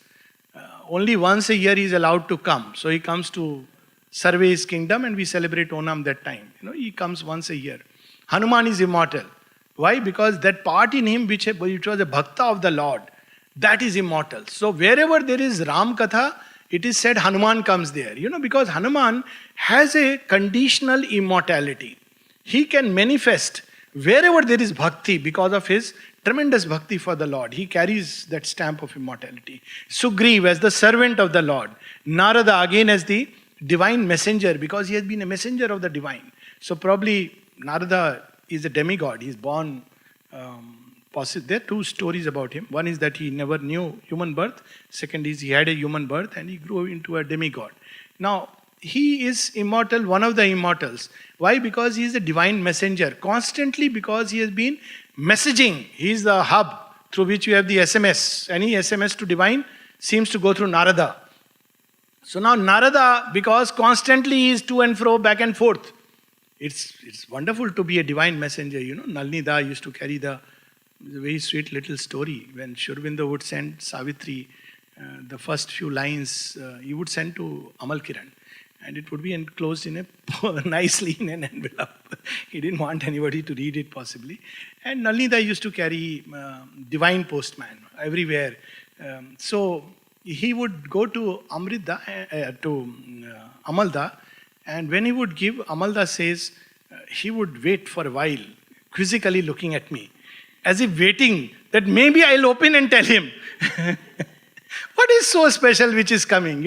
Only once a year he is allowed to come. So he comes to survey his kingdom and we celebrate Onam that time. He comes once a year. Hanuman is immortal. Why? Because that part in him which was a bhakta of the Lord, that is immortal. So wherever there is Ram Katha, it is said Hanuman comes there. Because Hanuman has a conditional immortality. He can manifest wherever there is bhakti because of his tremendous bhakti for the Lord. He carries that stamp of immortality. Sugriv as the servant of the Lord. Narada again as the divine messenger, because he has been a messenger of the divine. So probably Narada is a demigod. He is born, there are two stories about him. One is that he never knew human birth. Second is he had a human birth and he grew into a demigod. Now, he is immortal, one of the immortals. Why? Because he is a divine messenger. Constantly, because he has been messaging. He is the hub through which you have the SMS. Any SMS to divine seems to go through Narada. So now Narada, because constantly he is to and fro, back and forth. It's wonderful to be a divine messenger. Nalini used to carry the very sweet little story. When Sri Aurobindo would send Savitri, the first few lines, he would send to Amal Kiran. And it would be enclosed nicely in an envelope. He didn't want anybody to read it possibly. And Nalini used to carry divine postman everywhere. So he would go to Amalda, and when he would give, Amalda says, he would wait for a while, quizzically looking at me, as if waiting that maybe I'll open and tell him. What is so special which is coming,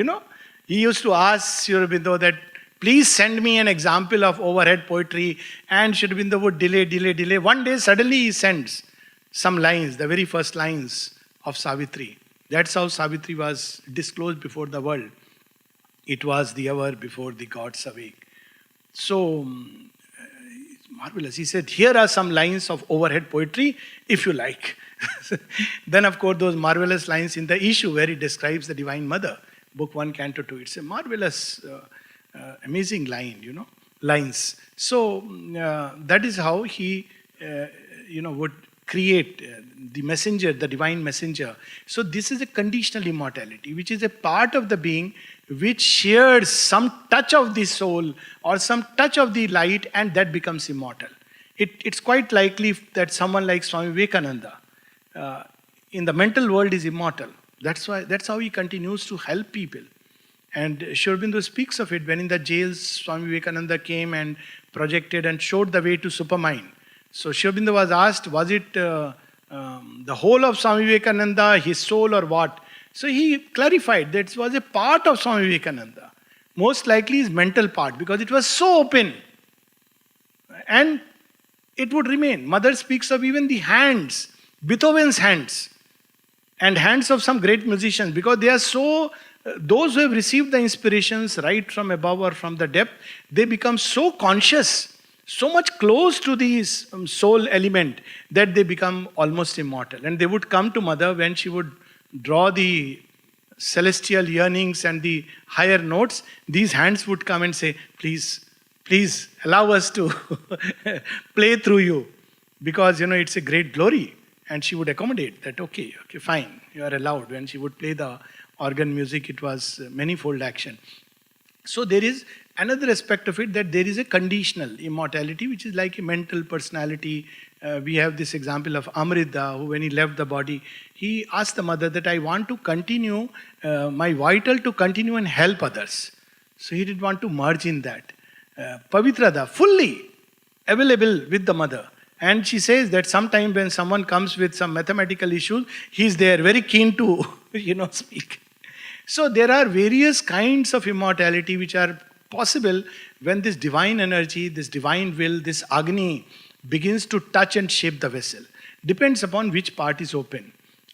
He used to ask Sri Aurobindo that, please send me an example of overhead poetry, and Sri Aurobindo would delay. One day suddenly he sends some lines, the very first lines of Savitri. That's how Savitri was disclosed before the world. It was the hour before the gods awake. So, it's marvelous. He said, here are some lines of overhead poetry, if you like. Then, of course, those marvelous lines in the issue where he describes the Divine Mother, Book 1, Canto 2. It's a marvelous, amazing lines. So, that is how he, would create the messenger, the divine messenger. So this is a conditional immortality, which is a part of the being which shares some touch of the soul or some touch of the light, and that becomes immortal. It's quite likely that someone like Swami Vivekananda in the mental world is immortal. That's how he continues to help people. And Sri Aurobindo speaks of it when in the jails Swami Vivekananda came and projected and showed the way to supermind. So Sri Aurobindo was asked, was it the whole of Swami Vivekananda, his soul or what? So he clarified that it was a part of Swami Vivekananda. Most likely his mental part, because it was so open. And it would remain. Mother speaks of even the hands, Beethoven's hands, and hands of some great musicians, because they are so, those who have received the inspirations right from above or from the depth, they become so conscious, so much close to the soul element that they become almost immortal. And they would come to Mother when she would draw the celestial yearnings and the higher notes. These hands would come and say, please, please allow us to play through you, because it's a great glory. And she would accommodate that, okay, fine, you are allowed. When she would play the organ music, it was manifold action. So there is another aspect of it, that there is a conditional immortality, which is like a mental personality. We have this example of Amrita, who when he left the body, he asked the mother that I want to continue, my vital to continue and help others. So he did want to merge in that. Pavitrada, fully available with the mother. And she says that sometime when someone comes with some mathematical issues, he's there, very keen to, speak. So there are various kinds of immortality which are possible when this divine energy, this divine will, this Agni begins to touch and shape the vessel. Depends upon which part is open.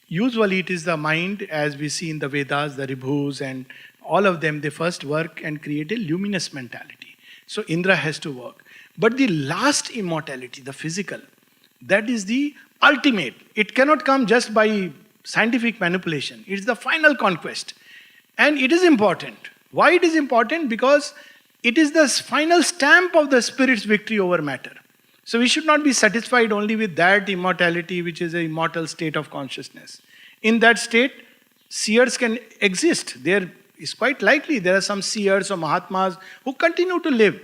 Usually it is the mind, as we see in the Vedas, the Ribhus and all of them, they first work and create a luminous mentality. So Indra has to work. But the last immortality, the physical, that is the ultimate. It cannot come just by scientific manipulation. It's the final conquest. And it is important. Why it is important? Because it is the final stamp of the spirit's victory over matter. So we should not be satisfied only with that immortality, which is an immortal state of consciousness. In that state, seers can exist. There is quite likely there are some seers or Mahatmas who continue to live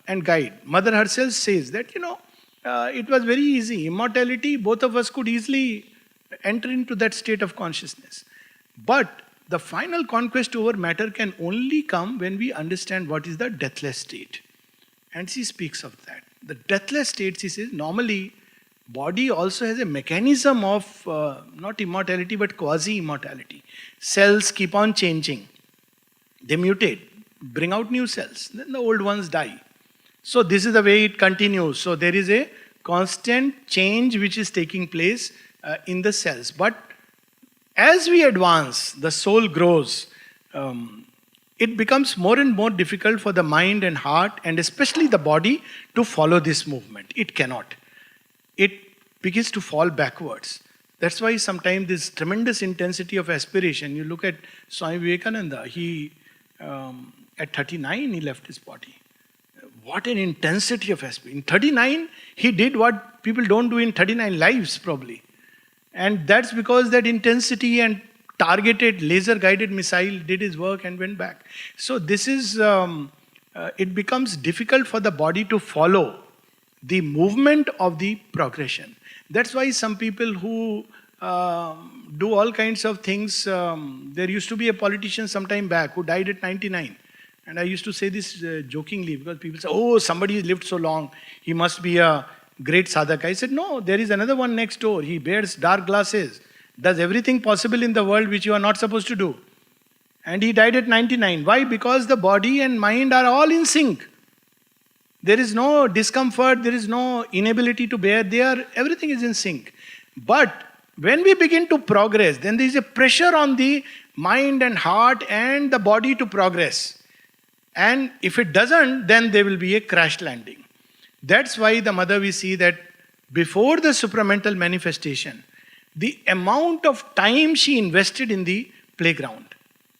and guide. Mother herself says that, it was very easy. Immortality, both of us could easily enter into that state of consciousness. But the final conquest over matter can only come when we understand what is the deathless state. And she speaks of that. The deathless state, she says, normally body also has a mechanism of not immortality but quasi-immortality. Cells keep on changing. They mutate, bring out new cells. Then the old ones die. So this is the way it continues. So there is a constant change which is taking place in the cells. But as we advance, the soul grows. It becomes more and more difficult for the mind and heart, and especially the body, to follow this movement. It cannot. It begins to fall backwards. That's why sometimes this tremendous intensity of aspiration, you look at Swami Vivekananda, he, at 39, he left his body. What an intensity of aspiration. In 39, he did what people don't do in 39 lives, probably. And that's because that intensity and targeted laser-guided missile did his work and went back. So this is, it becomes difficult for the body to follow the movement of the progression. That's why some people who do all kinds of things, there used to be a politician some time back who died at 99. And I used to say this jokingly, because people say, oh, somebody lived so long, he must be a great sadhaka. I said, no, there is another one next door. He bears dark glasses, does everything possible in the world which you are not supposed to do. And he died at 99. Why? Because the body and mind are all in sync. There is no discomfort, there is no inability to bear. Everything is in sync. But when we begin to progress, then there is a pressure on the mind and heart and the body to progress. And if it doesn't, then there will be a crash landing. That's why the mother, we see that before the supramental manifestation, the amount of time she invested in the playground.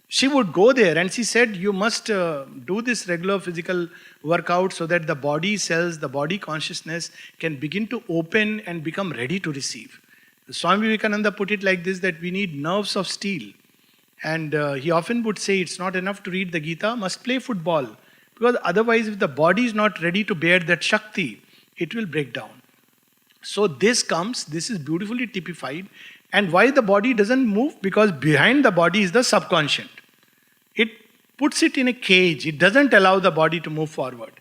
She would go there and she said, you must do this regular physical workout so that the body cells, the body consciousness can begin to open and become ready to receive. Swami Vivekananda put it like this, that we need nerves of steel. And he often would say, it's not enough to read the Gita, must play football. Because otherwise, if the body is not ready to bear that Shakti, it will break down. So this is beautifully typified. And why the body doesn't move? Because behind the body is the subconscious. puts it in a cage. It doesn't allow the body to move forward.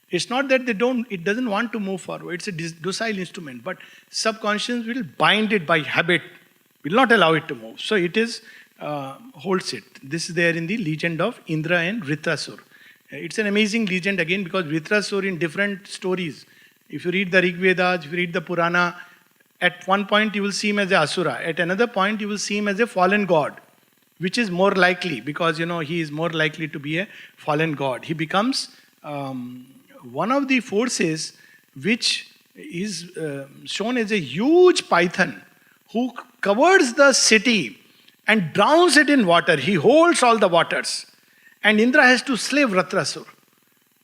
It's not that it doesn't want to move forward. It's a docile instrument, but subconscious will bind it by habit, will not allow it to move. So it is, holds it. This is there in the legend of Indra and Vritrasur. It's an amazing legend again because Vritrasur in different stories. If you read the Rig Vedas, if you read the Purana, at one point you will see him as an Asura. At another point you will see him as a fallen god, which is more likely because he is more likely to be a fallen god. He becomes one of the forces which is shown as a huge python who covers the city and drowns it in water. He holds all the waters. And Indra has to slay Vritrasur.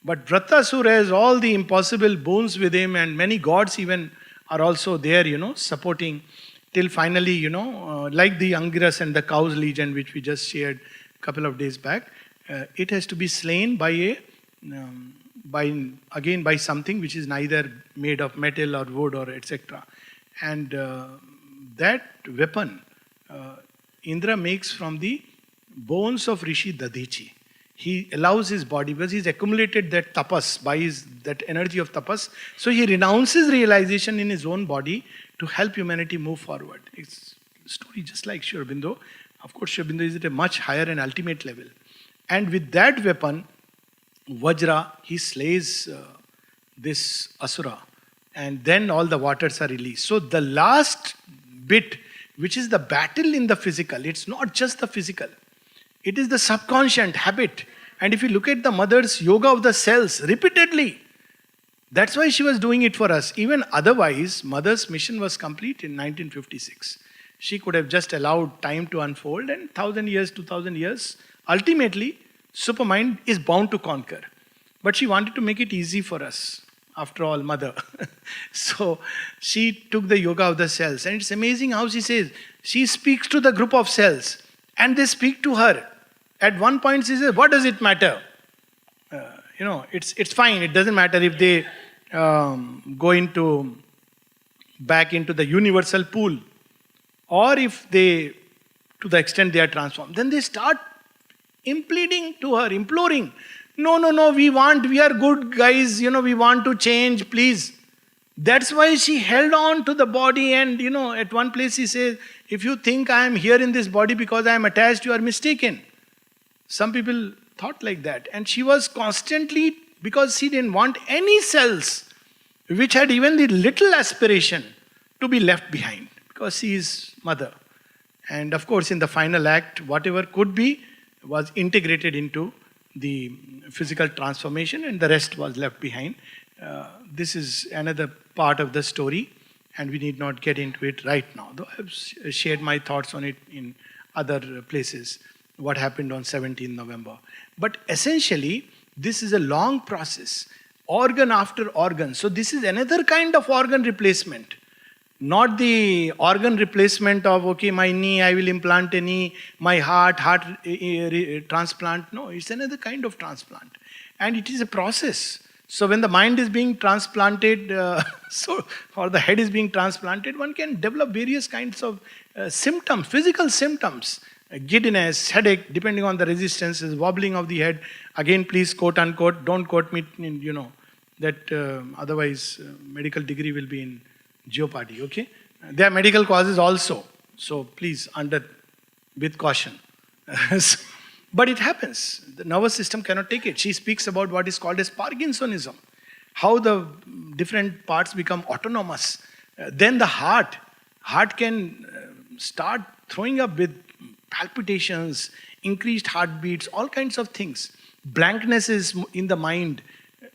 But Vritrasur has all the impossible boons with him, and many gods even are also there, supporting, till finally, like the Angiras and the cows legend which we just shared a couple of days back, it has to be slain by by something which is neither made of metal or wood or etc. And that weapon Indra makes from the bones of Rishi Dadichi. He allows his body, because he's accumulated that tapas, by that energy of tapas, so he renounces realization in his own body to help humanity move forward. It's a story just like Sri Aurobindo. Of course, Sri Aurobindo is at a much higher and ultimate level. And with that weapon, Vajra, he slays this Asura. And then all the waters are released. So the last bit, which is the battle in the physical, it's not just the physical. It is the subconscious habit. And if you look at the mother's yoga of the cells repeatedly, that's why she was doing it for us. Even otherwise, mother's mission was complete in 1956. She could have just allowed time to unfold, and 1,000 years, 2,000 years, ultimately, Supermind is bound to conquer. But she wanted to make it easy for us. After all, mother. So she took the yoga of the cells. And it's amazing how she says, she speaks to the group of cells. And they speak to her. At one point she says, what does it matter? It's fine. It doesn't matter if they go back into the universal pool, or if they, to the extent they are transformed. Then they start imploring to her, imploring. No, we are good guys, we want to change, please. That's why she held on to the body, and at one place she says, if you think I am here in this body because I am attached, you are mistaken. Some people thought like that. And she was constantly, because she didn't want any cells which had even the little aspiration to be left behind, because she is mother. And of course, in the final act, whatever could be was integrated into the physical transformation, and the rest was left behind. This is another part of the story, and we need not get into it right now, though I have shared my thoughts on it in other places, what happened on 17th November. But essentially, this is a long process, organ after organ. So this is another kind of organ replacement. Not the organ replacement of, okay, my knee, I will implant a knee, my heart transplant. No, it's another kind of transplant. And it is a process. So when the mind is being transplanted, or the head is being transplanted, one can develop various kinds of symptoms, physical symptoms. Giddiness, headache, depending on the resistances, wobbling of the head. Again, please quote unquote, don't quote me, that otherwise medical degree will be in jeopardy, okay? There are medical causes also. So please, with caution. But it happens. The nervous system cannot take it. She speaks about what is called as Parkinsonism. How the different parts become autonomous. Then the heart can start throwing up with palpitations, increased heartbeats, all kinds of things. Blankness is in the mind.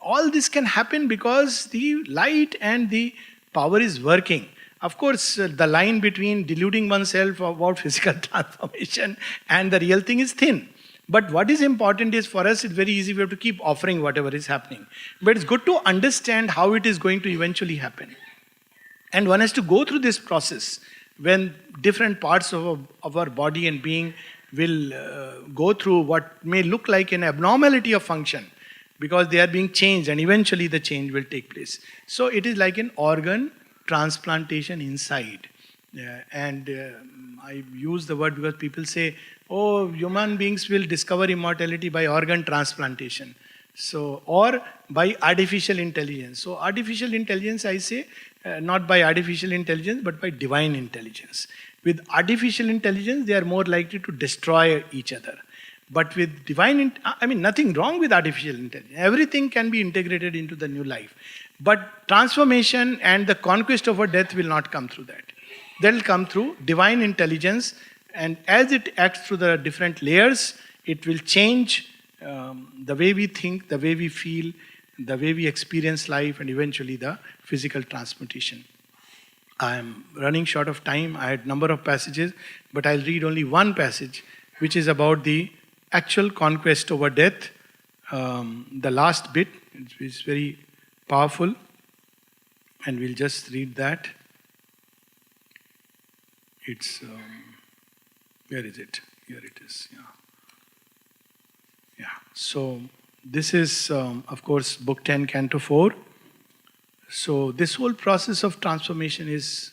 All this can happen because the light and the power is working. Of course, the line between deluding oneself about physical transformation and the real thing is thin. But what is important is, for us, it's very easy. We have to keep offering whatever is happening. But it's good to understand how it is going to eventually happen. And one has to go through this process when different parts of our body and being will go through what may look like an abnormality of function, because they are being changed, and eventually the change will take place. So it is like an organ transplantation inside. Yeah, and I use the word because people say, oh, human beings will discover immortality by organ transplantation. So, or by artificial intelligence. So, artificial intelligence, I say, not by artificial intelligence, but by divine intelligence. With artificial intelligence, they are more likely to destroy each other. But with I mean, nothing wrong with artificial intelligence. Everything can be integrated into the new life. But transformation and the conquest over death will not come through that. That will come through divine intelligence, and as it acts through the different layers, it will change the way we think, the way we feel, the way we experience life, and eventually the physical transmutation. I am running short of time. I had number of passages, but I'll read only one passage, which is about the actual conquest over death. The last bit is very powerful, and we'll just read that. It's, where is it? Here it is, yeah. Yeah, so this is, of course, Book 10, Canto 4. So this whole process of transformation is,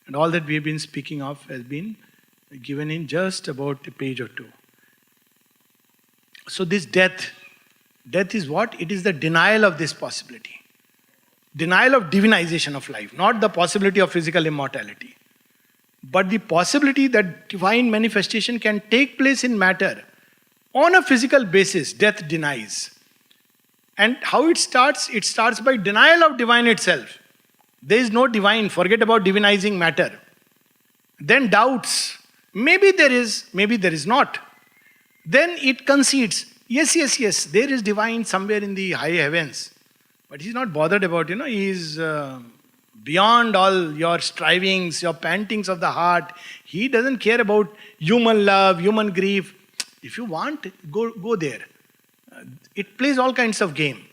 and all that we have been speaking of has been given in just about a page or two. So this death is what? It is the denial of this possibility. Denial of divinization of life, not the possibility of physical immortality. But the possibility that divine manifestation can take place in matter on a physical basis, death denies. And how it starts? It starts by denial of divine itself. There is no divine, forget about divinizing matter. Then doubts, maybe there is not. Then it concedes, yes, there is divine somewhere in the high heavens. But he's not bothered about, he is beyond all your strivings, your pantings of the heart. He doesn't care about human love, human grief. If you want, go there. It plays all kinds of game.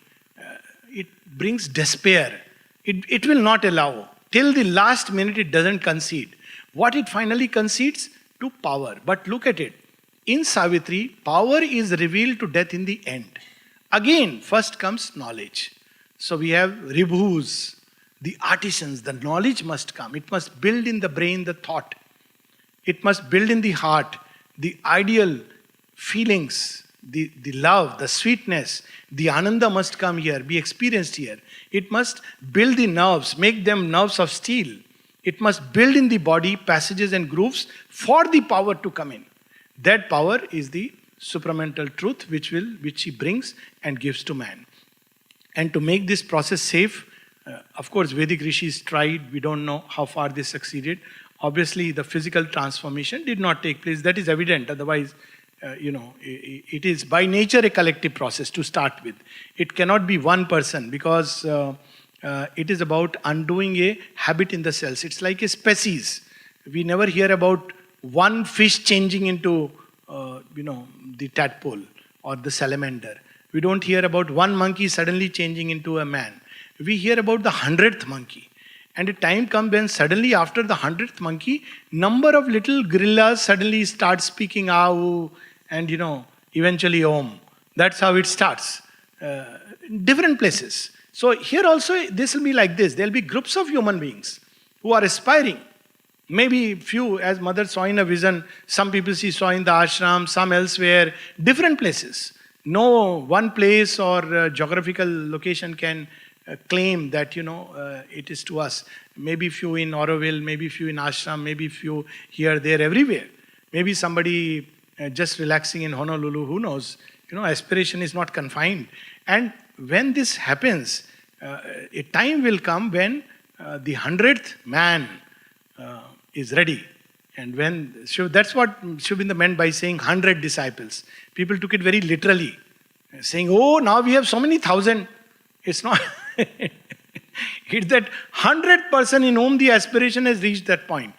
It brings despair. It will not allow. Till the last minute it doesn't concede. What it finally concedes? To power. But look at it. In Savitri, power is revealed to death in the end. Again, first comes knowledge. So we have Ribhus, the artisans, the knowledge must come. It must build in the brain the thought. It must build in the heart the ideal feelings, the love, the sweetness, the ananda must come here, be experienced here. It must build the nerves, make them nerves of steel. It must build in the body passages and grooves for the power to come in. That power is the supramental truth which he brings and gives to man. And to make this process safe, of course, Vedic rishis tried. We don't know how far they succeeded. Obviously, the physical transformation did not take place. That is evident. Otherwise, it is by nature a collective process to start with. It cannot be one person because it is about undoing a habit in the cells. It's like a species. We never hear about one fish changing into, the tadpole or the salamander. We don't hear about one monkey suddenly changing into a man. We hear about the 100th monkey. And a time comes when suddenly after the 100th monkey, number of little gorillas suddenly start speaking Aau and eventually Om. That's how it starts. Different places. So here also this will be like this. There will be groups of human beings who are aspiring. Maybe few, as mother saw in a vision, some people she saw in the ashram, some elsewhere, different places. No one place or geographical location can claim that, it is to us. Maybe few in Auroville, maybe few in ashram, maybe few here, there, everywhere. Maybe somebody just relaxing in Honolulu, who knows? Aspiration is not confined. And when this happens, a time will come when the 100th man is ready. And that's what Shubinda meant by saying 100 disciples. People took it very literally, saying, oh, now we have so many thousand. It's not. It's that 100th person in whom the aspiration has reached that point.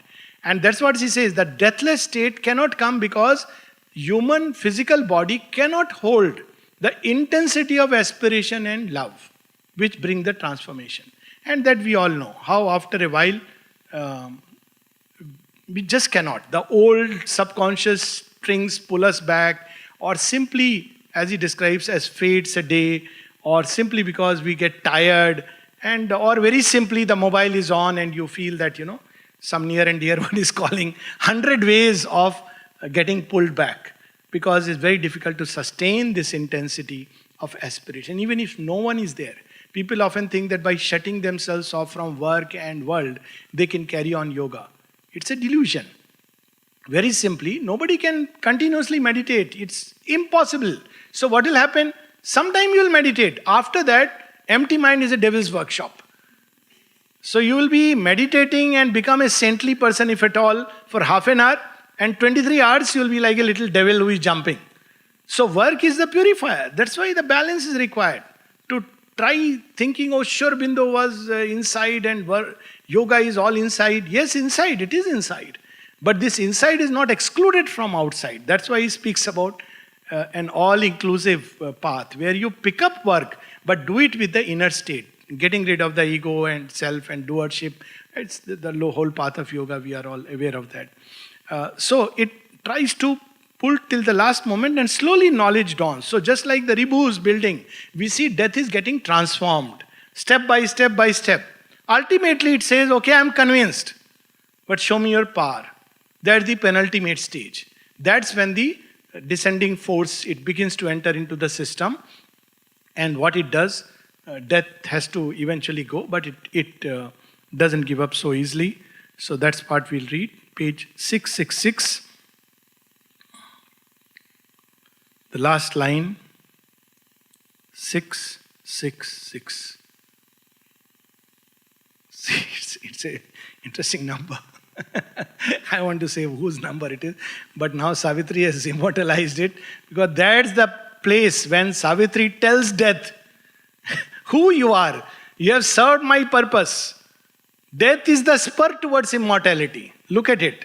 And that's what she says, the deathless state cannot come because human physical body cannot hold the intensity of aspiration and love, which bring the transformation. And that we all know, how after a while, we just cannot. The old subconscious strings pull us back, or simply, as he describes, as fades a day, or simply because we get tired, or very simply the mobile is on and you feel that, some near and dear one is calling 100 ways of getting pulled back, because it's very difficult to sustain this intensity of aspiration, even if no one is there. People often think that by shutting themselves off from work and world, they can carry on yoga. It's a delusion. Very simply, nobody can continuously meditate. It's impossible. So what will happen? Sometime you will meditate. After that, empty mind is a devil's workshop. So you will be meditating and become a saintly person, if at all, for half an hour, and 23 hours you will be like a little devil who is jumping. So work is the purifier. That's why the balance is required. To try thinking, oh, Shur Bindu was inside and yoga is all inside. Yes, inside, it is inside. But this inside is not excluded from outside. That's why he speaks about an all-inclusive path where you pick up work, but do it with the inner state, getting rid of the ego and self and doership. It's the whole path of yoga. We are all aware of that. So it tries to pull till the last moment, and slowly knowledge dawns. So just like the Ribu's building, we see death is getting transformed, step by step by step. Ultimately it says, okay, I'm convinced, but show me your power. That's the penultimate stage. That's when the descending force, it begins to enter into the system. And what it does, death has to eventually go, but it doesn't give up so easily. So that's part we'll read. Page 666. The last line, 666. See, it's an interesting number. I want to say whose number it is, but now Savitri has immortalized it, because that's the place when Savitri tells death, who you are. You have served my purpose. Death is the spur towards immortality. Look at it.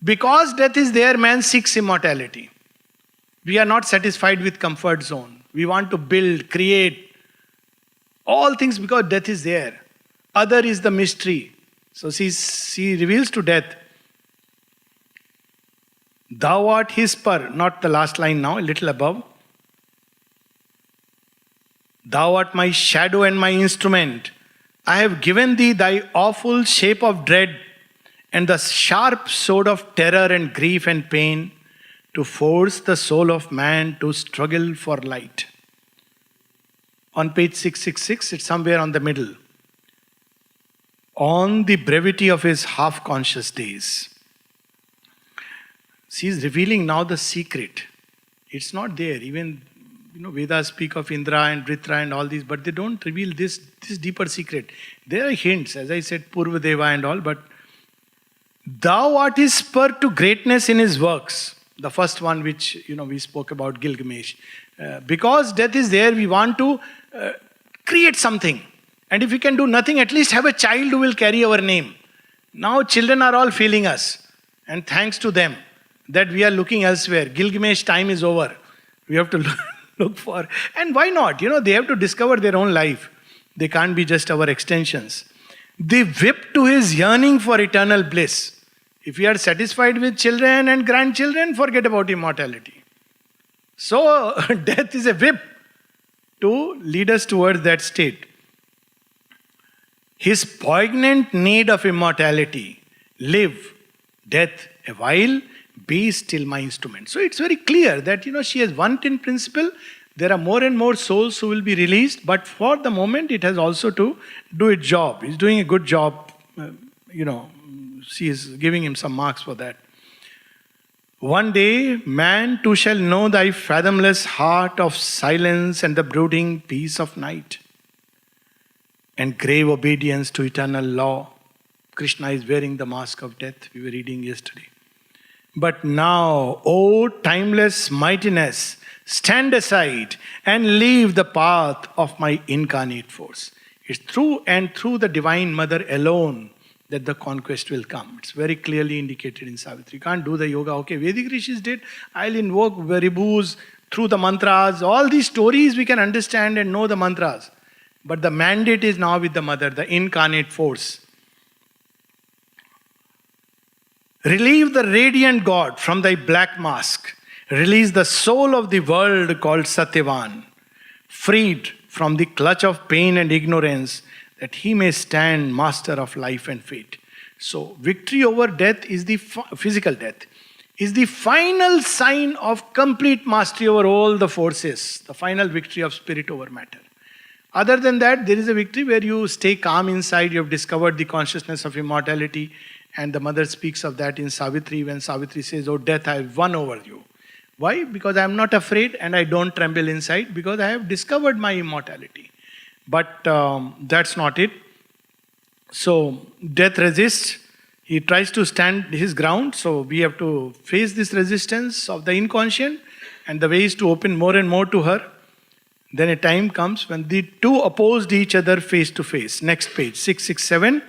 Because death is there, man seeks immortality. We are not satisfied with comfort zone. We want to build, create all things because death is there. Other is the mystery. So she reveals to death, thou art his spur, not the last line now, a little above. Thou art my shadow and my instrument. I have given thee thy awful shape of dread and the sharp sword of terror and grief and pain, to force the soul of man to struggle for light. On page 666, it's somewhere on the middle. On the brevity of his half-conscious days. She is revealing now the secret. It's not there. Even Vedas speak of Indra and Vritra and all these, but they don't reveal this deeper secret. There are hints, as I said, Purvadeva and all, but thou art his spur to greatness in his works. The first one which we spoke about, Gilgamesh. Because death is there, we want to create something. And if we can do nothing, at least have a child who will carry our name. Now children are all failing us. And thanks to them that we are looking elsewhere. Gilgamesh time is over. We have to look for. And why not? They have to discover their own life. They can't be just our extensions. They whip to his yearning for eternal bliss. If we are satisfied with children and grandchildren, forget about immortality. So death is a whip to lead us towards that state. His poignant need of immortality. Live, death, a while, be still my instrument. So it's very clear that, she has one in principle. There are more and more souls who will be released, but for the moment it has also to do its job. He's doing a good job, She is giving him some marks for that. One day, man too shall know thy fathomless heart of silence and the brooding peace of night, and grave obedience to eternal law. Krishna is wearing the mask of death, we were reading yesterday. But now, O timeless mightiness, stand aside and leave the path of my incarnate force. It's through and through the Divine Mother alone that the conquest will come. It's very clearly indicated in Savitri. You can't do the yoga. Okay, Vedic rishis did. I'll invoke Ribus through the mantras. All these stories we can understand and know the mantras. But the mandate is now with the Mother, the incarnate force. Relieve the radiant God from thy black mask. Release the soul of the world called Satyavan, freed from the clutch of pain and ignorance, that he may stand master of life and fate. So victory over death is the physical death, is the final sign of complete mastery over all the forces, the final victory of spirit over matter. Other than that, there is a victory where you stay calm inside, you have discovered the consciousness of immortality, and the mother speaks of that in Savitri when Savitri says, "Oh death, I have won over you." Why? Because I am not afraid and I don't tremble inside because I have discovered my immortality. But that's not it. So death resists. He tries to stand his ground. So we have to face this resistance of the inconscient, and the way is to open more and more to her. Then a time comes when the two opposed each other face to face. Next page, 667,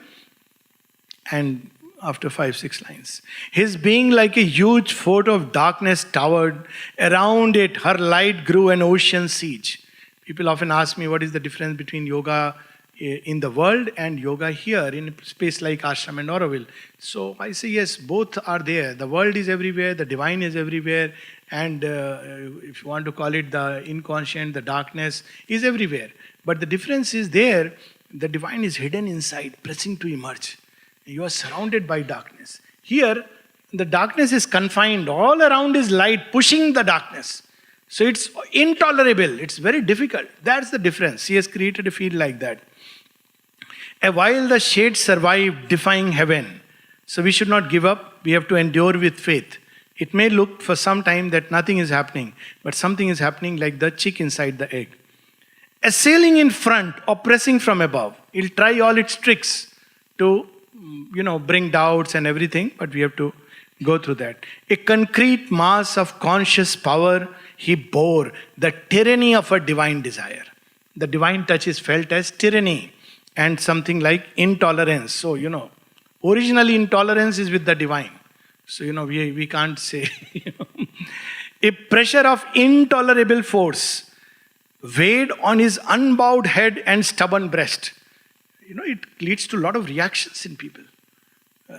and after 5-6 lines. His being like a huge fort of darkness towered. Around it, her light grew an ocean siege. People often ask me what is the difference between yoga in the world and yoga here in a space like Ashram and Auroville. So I say yes, both are there. The world is everywhere, the divine is everywhere, and if you want to call it the inconscient, the darkness is everywhere. But the difference is there, the divine is hidden inside, pressing to emerge. You are surrounded by darkness. Here, the darkness is confined. All around is light, pushing the darkness. So it's intolerable. It's very difficult. That's the difference. He has created a field like that. A while the shades survive, defying heaven. So we should not give up. We have to endure with faith. It may look for some time that nothing is happening, but something is happening like the chick inside the egg. Assailing in front, oppressing from above. It'll try all its tricks to, bring doubts and everything, but we have to go through that. A concrete mass of conscious power he bore, the tyranny of a divine desire. The divine touch is felt as tyranny and something like intolerance. So, originally intolerance is with the divine. So, we can't say, A pressure of intolerable force weighed on his unbowed head and stubborn breast. It leads to a lot of reactions in people.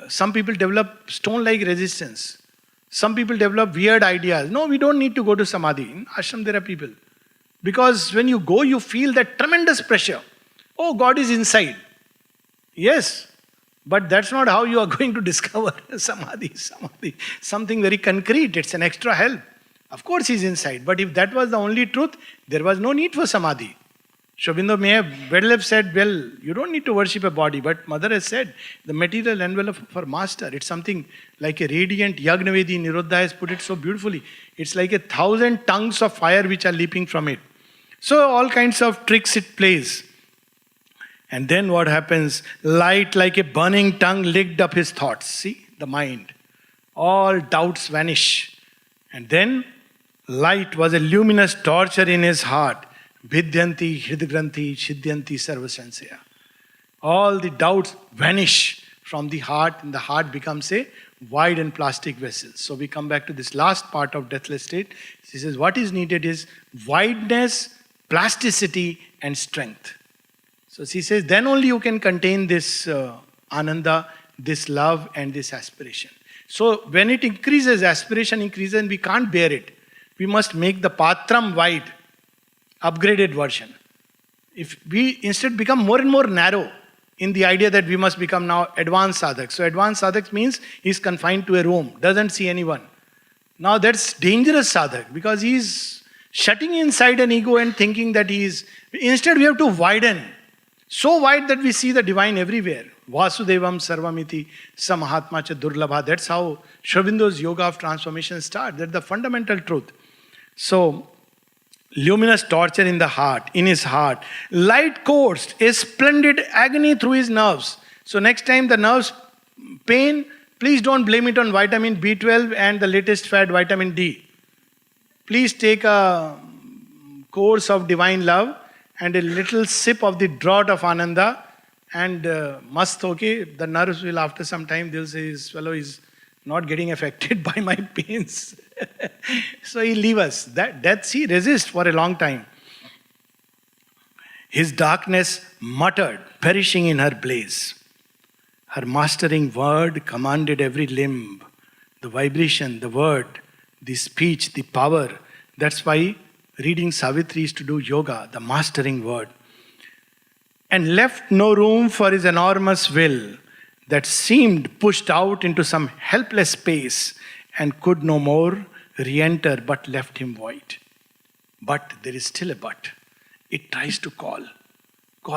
Some people develop stone-like resistance. Some people develop weird ideas. No, we don't need to go to Samadhi. In Ashram there are people. Because when you go, you feel that tremendous pressure. Oh, God is inside. Yes, but that's not how you are going to discover Samadhi. Something very concrete. It's an extra help. Of course He's inside. But if that was the only truth, there was no need for Samadhi. Sri Aurobindo may have said, well, you don't need to worship a body, but Mother has said, the material envelope for Master, it's something like a radiant Yagnavedi. Niruddha has put it so beautifully. It's like 1,000 tongues of fire which are leaping from it. So all kinds of tricks it plays. And then what happens? Light like a burning tongue licked up his thoughts. See, the mind. All doubts vanish. And then light was a luminous torture in his heart. Vidyanti, hridgranthi, shidyanti, sarvasansaya. All the doubts vanish from the heart, and the heart becomes a wide and plastic vessel. So we come back to this last part of deathless state. He says what is needed is wideness, plasticity, and strength. So she says then only you can contain this ananda, this love, and this aspiration. So when it increases, aspiration increases, and we can't bear it. We must make the patram wide. Upgraded version. If we instead become more and more narrow in the idea that we must become now advanced sadhaks. So advanced sadhaks means he's confined to a room, doesn't see anyone. Now that's dangerous sadhak because he's shutting inside an ego and thinking that instead we have to widen. So wide that we see the divine everywhere. Vasudevam sarvamiti samahatma cha durlabha. That's how Sri Aurobindo's yoga of transformation starts. That's the fundamental truth. So luminous torture in his heart. Light coursed, a splendid agony through his nerves. So next time the nerves pain, please don't blame it on vitamin B12 and the latest fad vitamin D. Please take a course of divine love and a little sip of the draught of Ananda and mast okay, the nerves will after some time they'll say his fellow is not getting affected by my pains. So he'll leave us. That death he resists for a long time. His darkness muttered, perishing in her blaze. Her mastering word commanded every limb. The vibration, the word, the speech, the power. That's why reading Savitri is to do yoga, the mastering word. And left no room for his enormous will. that seemed pushed out into some helpless space and could no more re-enter but left him void. But there is still a but. It tries to call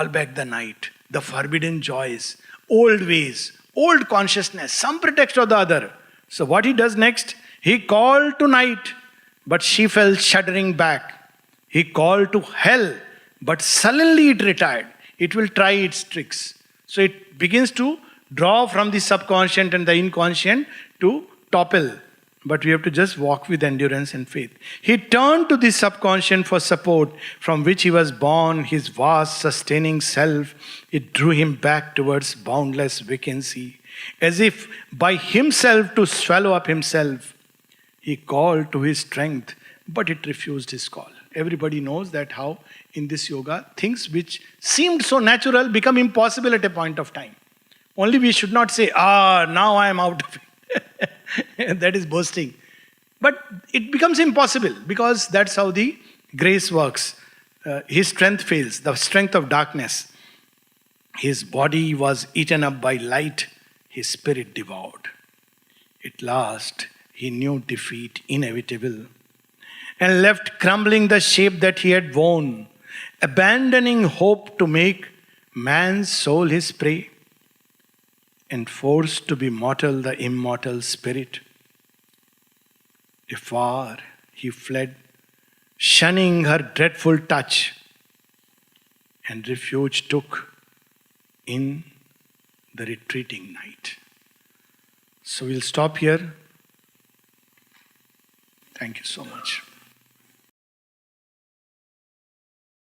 back the night, the forbidden joys, old ways, old consciousness, some pretext or the other. So what he does next? He called to night, but she fell shuddering back. He called to hell, but sullenly it retired. It will try its tricks. So it begins to draw from the subconscious and the inconscient to topple. But we have to just walk with endurance and faith. He turned to the subconscious for support from which he was born, his vast sustaining self. It drew him back towards boundless vacancy, as if by himself to swallow up himself. He called to his strength, but it refused his call. Everybody knows that how in this yoga, things which seemed so natural become impossible at a point of time. Only we should not say, now I am out of it. That is boasting. But it becomes impossible because that's how the grace works. His strength fails, the strength of darkness. His body was eaten up by light, his spirit devoured. At last, he knew defeat inevitable and left crumbling the shape that he had worn, abandoning hope to make man's soul his prey, and forced to be mortal the immortal spirit. Afar he fled, shunning her dreadful touch, and refuge took in the retreating night. So we'll stop here. Thank you so much.